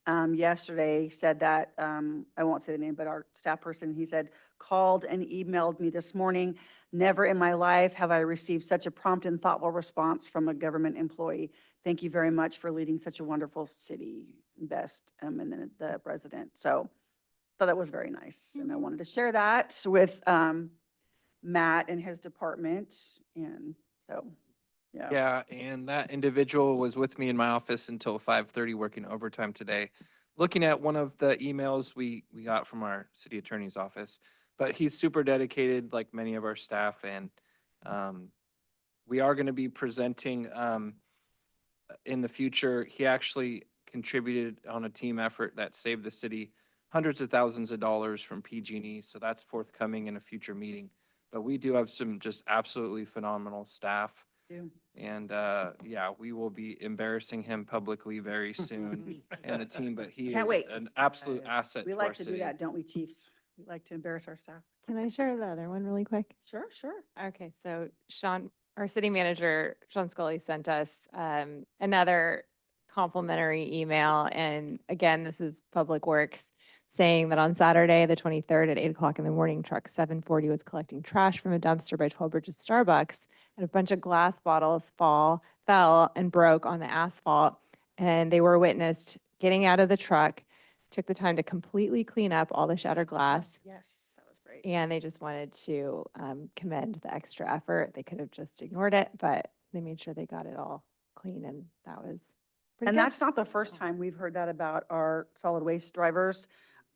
yesterday said that, I won't say the name, but our staff person, he said, called and emailed me this morning. Never in my life have I received such a prompt and thoughtful response from a government employee. Thank you very much for leading such a wonderful city. Best, and then the president. So that was very nice. And I wanted to share that with Matt and his department. And so, yeah. Yeah, and that individual was with me in my office until 5:30 working overtime today, looking at one of the emails we got from our city attorney's office. But he's super dedicated, like many of our staff, and we are going to be presenting in the future. He actually contributed on a team effort that saved the city hundreds of thousands of dollars from PG&E, so that's forthcoming in a future meeting. But we do have some just absolutely phenomenal staff. And yeah, we will be embarrassing him publicly very soon and the team, but he Can't is wait. an absolute asset We to our like to do city. that, don't we, chiefs? We like to embarrass our staff. Can I share the other one really quick? Sure, sure. Okay, so Sean, our city manager, Sean Scully, sent us another complimentary email. And again, this is Public Works saying that on Saturday, the 23rd at 8 o'clock in the morning, truck 740 was collecting trash from a dumpster by 12 Bridges Starbucks. And a bunch of glass bottles fell and broke on the asphalt. And they were witnessed getting out of the truck, took the time to completely clean up all the shattered glass. Yes, that was great. And they just wanted to commend the extra effort. They could have just ignored it, but they made sure they got it all clean, and that was pretty And good. that's not the first time we've heard that about our solid waste drivers.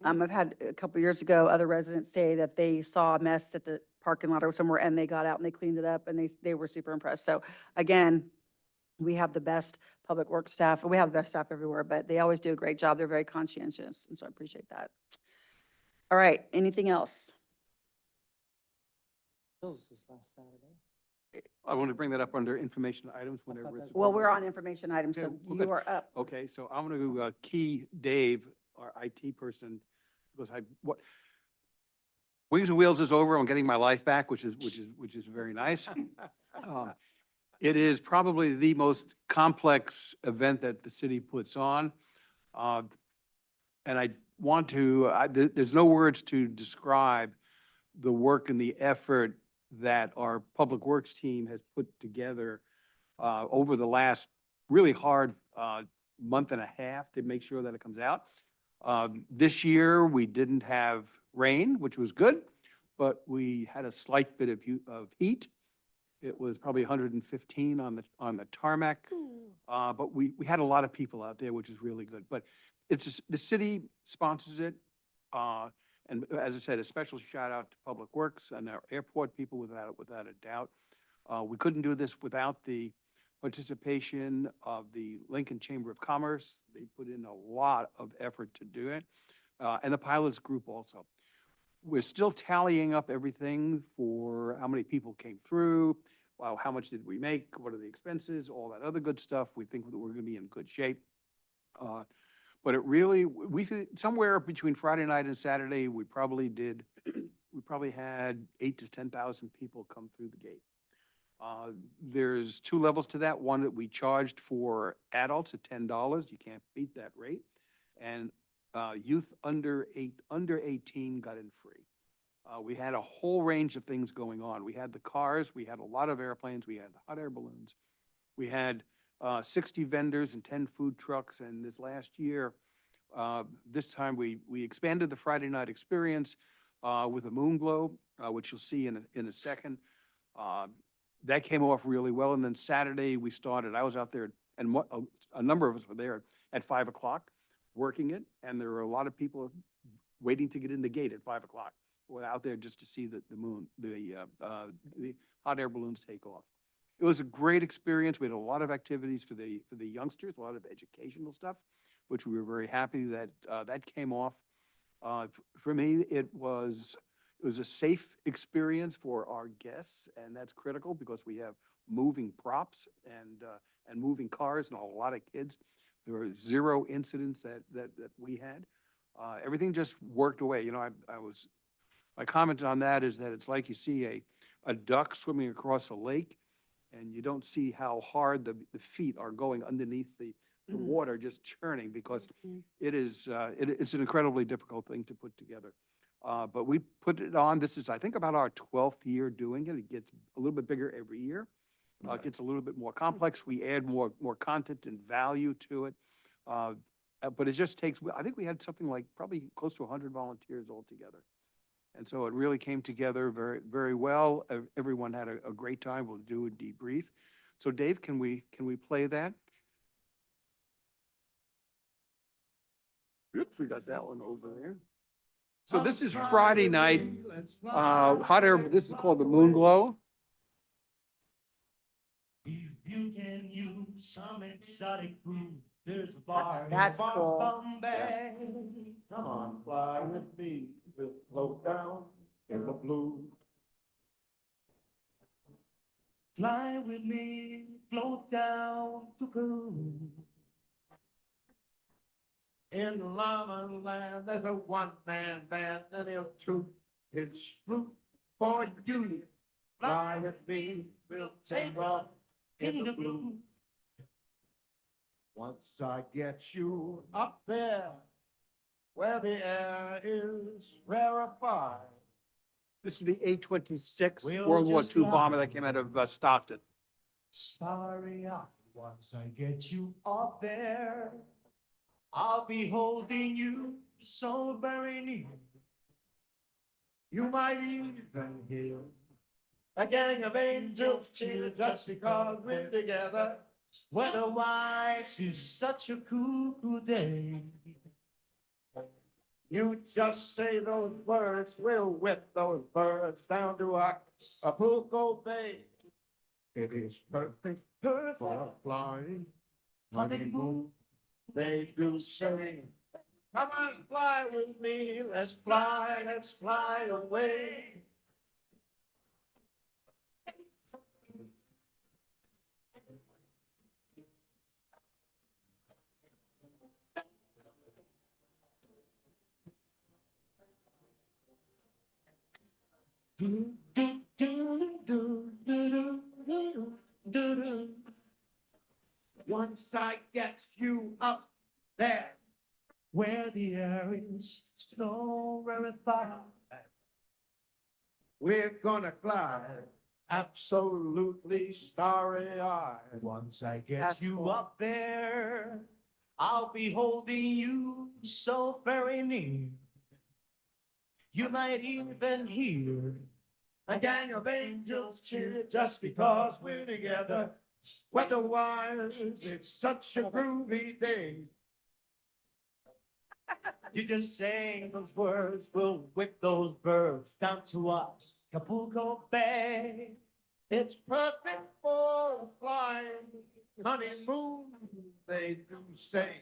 I've had a couple years ago, other residents say that they saw a mess at the parking lot or somewhere and they got out and they cleaned it up and they were super impressed. So again, we have the best public works staff. We have the best staff everywhere, but they always do a great job. They're very conscientious. And so I appreciate that. All right. Anything else? I want to bring that up under information items whenever it's. Well, we're on information items, Okay, so well, you good. are up. Okay, so I'm going to key Dave, our IT person, because Wings and Wheels is over. I'm getting my life back, which is very nice. It is probably the most complex event that the city puts on. And I want to, there's no words to describe the work and the effort that our Public Works team has put together over the last really hard month and a half to make sure that it comes out. This year, we didn't have rain, which was good, but we had a slight bit of heat. It was probably 115 on the tarmac. But we had a lot of people out there, which is really good. But the city sponsors it. And as I said, a special shout out to Public Works and our airport people without a doubt. We couldn't do this without the participation of the Lincoln Chamber of Commerce. They put in a lot of effort to do it. And the pilots group also. We're still tallying up everything for how many people came through, wow, how much did we make, what are the expenses, all that other good stuff. We think that we're going to be in good shape. But it really, somewhere between Friday night and Saturday, we probably had 8,000 to 10,000 people come through the gate. There's two levels to that. One that we charged for adults at $10. You can't beat that rate. And youth under 18 got in free. We had a whole range of things going on. We had the cars, we had a lot of airplanes, we had hot air balloons. We had 60 vendors and 10 food trucks. And this last year, this time we expanded the Friday night experience with a moon glow, which you'll see in a second. That came off really well. And then Saturday we started, I was out there and a number of us were there at 5 o'clock working it. And there were a lot of people waiting to get in the gate at 5 o'clock. We're out there just to see the moon, the hot air balloons take off. It was a great experience. We had a lot of activities for the youngsters, a lot of educational stuff, which we were very happy that that came off. For me, it was a safe experience for our guests, and that's critical because we have moving props and moving cars and a lot of kids. There were 0 incidents that we had. Everything just worked away. You know, my comment on that is that it's like you see a duck swimming across a lake, and you don't see how hard the feet are going underneath the water, just churning, because it's an incredibly difficult thing to put together. But we put it on. This is, I think, about our 12th year doing it. It gets a little bit bigger every year. It gets a little bit more complex. We add more content and value to it. But it just takes, I think we had something like probably close to 100 volunteers altogether. And so it really came together very, very well. Everyone had a great time. We'll do a debrief. So Dave, can we play that? Oops, we got that one over there. So this is Friday night, hot air, this is called the Moon Glow. You can use some exotic food. There's a bar. That's cool. Bombay. Come on, fly with me. We'll float down in the blue. Fly with me, float down to Peru. In Llama Land, there's a one-man band, and he'll toot his flute for you. Fly with me, we'll take off in the blue. Once I get you up there, where the air is rarefied. This is the A-26 World War II bomber that came out of Stockton. Starry-eyed, once I get you up there, I'll be holding you so very near. You might even hear a gang of angels cheer just because we're together. Weather-wise, it's such a cool, cool day. You just say those words, we'll whip those birds down to Acapulco Bay. It is perfect for flying honeymoon, they do say. Come on, fly with me, let's fly away. Once I get you up there, where the air is so rarefied, we're gonna fly absolutely starry-eyed. Once I get you up there, I'll be holding you so very near. You might even hear a gang of angels cheer just because we're together. Weather-wise, it's such a groovy day. You just sing those words, we'll whip those birds down to us, Acapulco Bay. It's perfect for a flying honeymoon, they do say.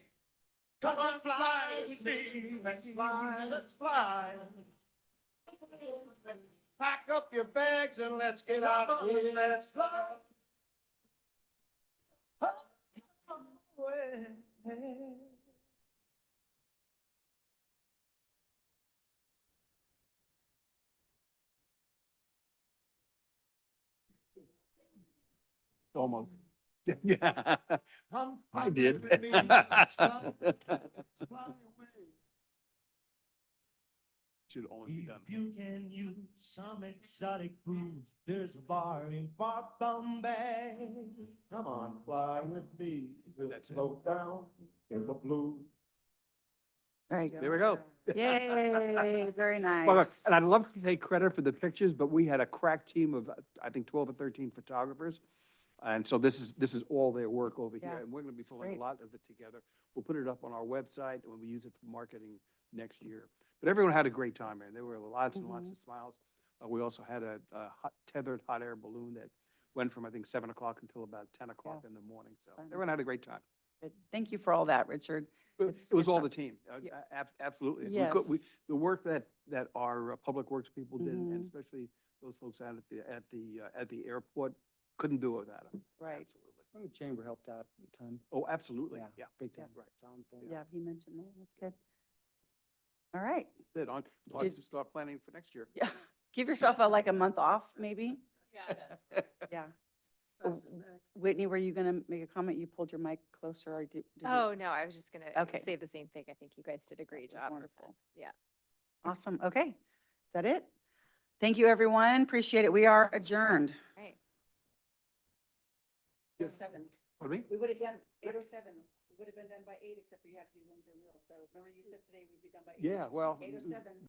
Come on, fly with me, let's fly, let's fly. Pack up your bags and let's get out here, let's fly. Almost. Yeah, I did. Should always be done. If you can use some exotic food, there's a bar in Far Bombay. Come on, fly with me, we'll slow down in the blue. There you go. There we go. Yay, very Well, look, nice. and I'd love to take credit for the pictures, but we had a crack team of, I think, 12 or 13 photographers. And so this is all their work over here, Yeah, and we're going to be pulling great. a lot of it together. We'll put it up on our website, and we'll use it for marketing next year. But everyone had a great time, and there were lots and lots of smiles. We also had a tethered hot air balloon that went from, I think, 7 o'clock until about 10 o'clock in the morning. So Fun. everyone had a great time. Good. Thank you for all that, Richard. But It's- it was it's all a- the team, Yeah. absolutely. Yes. The work that our public works people did, Mhm. and especially those folks out at the airport, couldn't do it without them. Right. Absolutely. I think the chamber helped out a ton. Oh, absolutely, Yeah. yeah. Big time. Right. John, thanks. Yeah, he mentioned that. That's good. All right. Good, on Did- to start planning for next year. Yeah. Give yourself like a month off, maybe? Yeah. Whitney, were you going to make a comment? You pulled your mic closer or did you? Oh, no, I was just gonna Okay. say the same thing. I think you guys did a great That was job. wonderful. Yeah. Awesome. Okay. Is that it? Thank you, everyone. Appreciate it. We are adjourned. Right. 8:07. Pardon me? We would have done 8:07. We would have been done by 8, except for you have to do Wednesday rules. So remember you said today we'd be done by 8? Yeah, well. 8:07.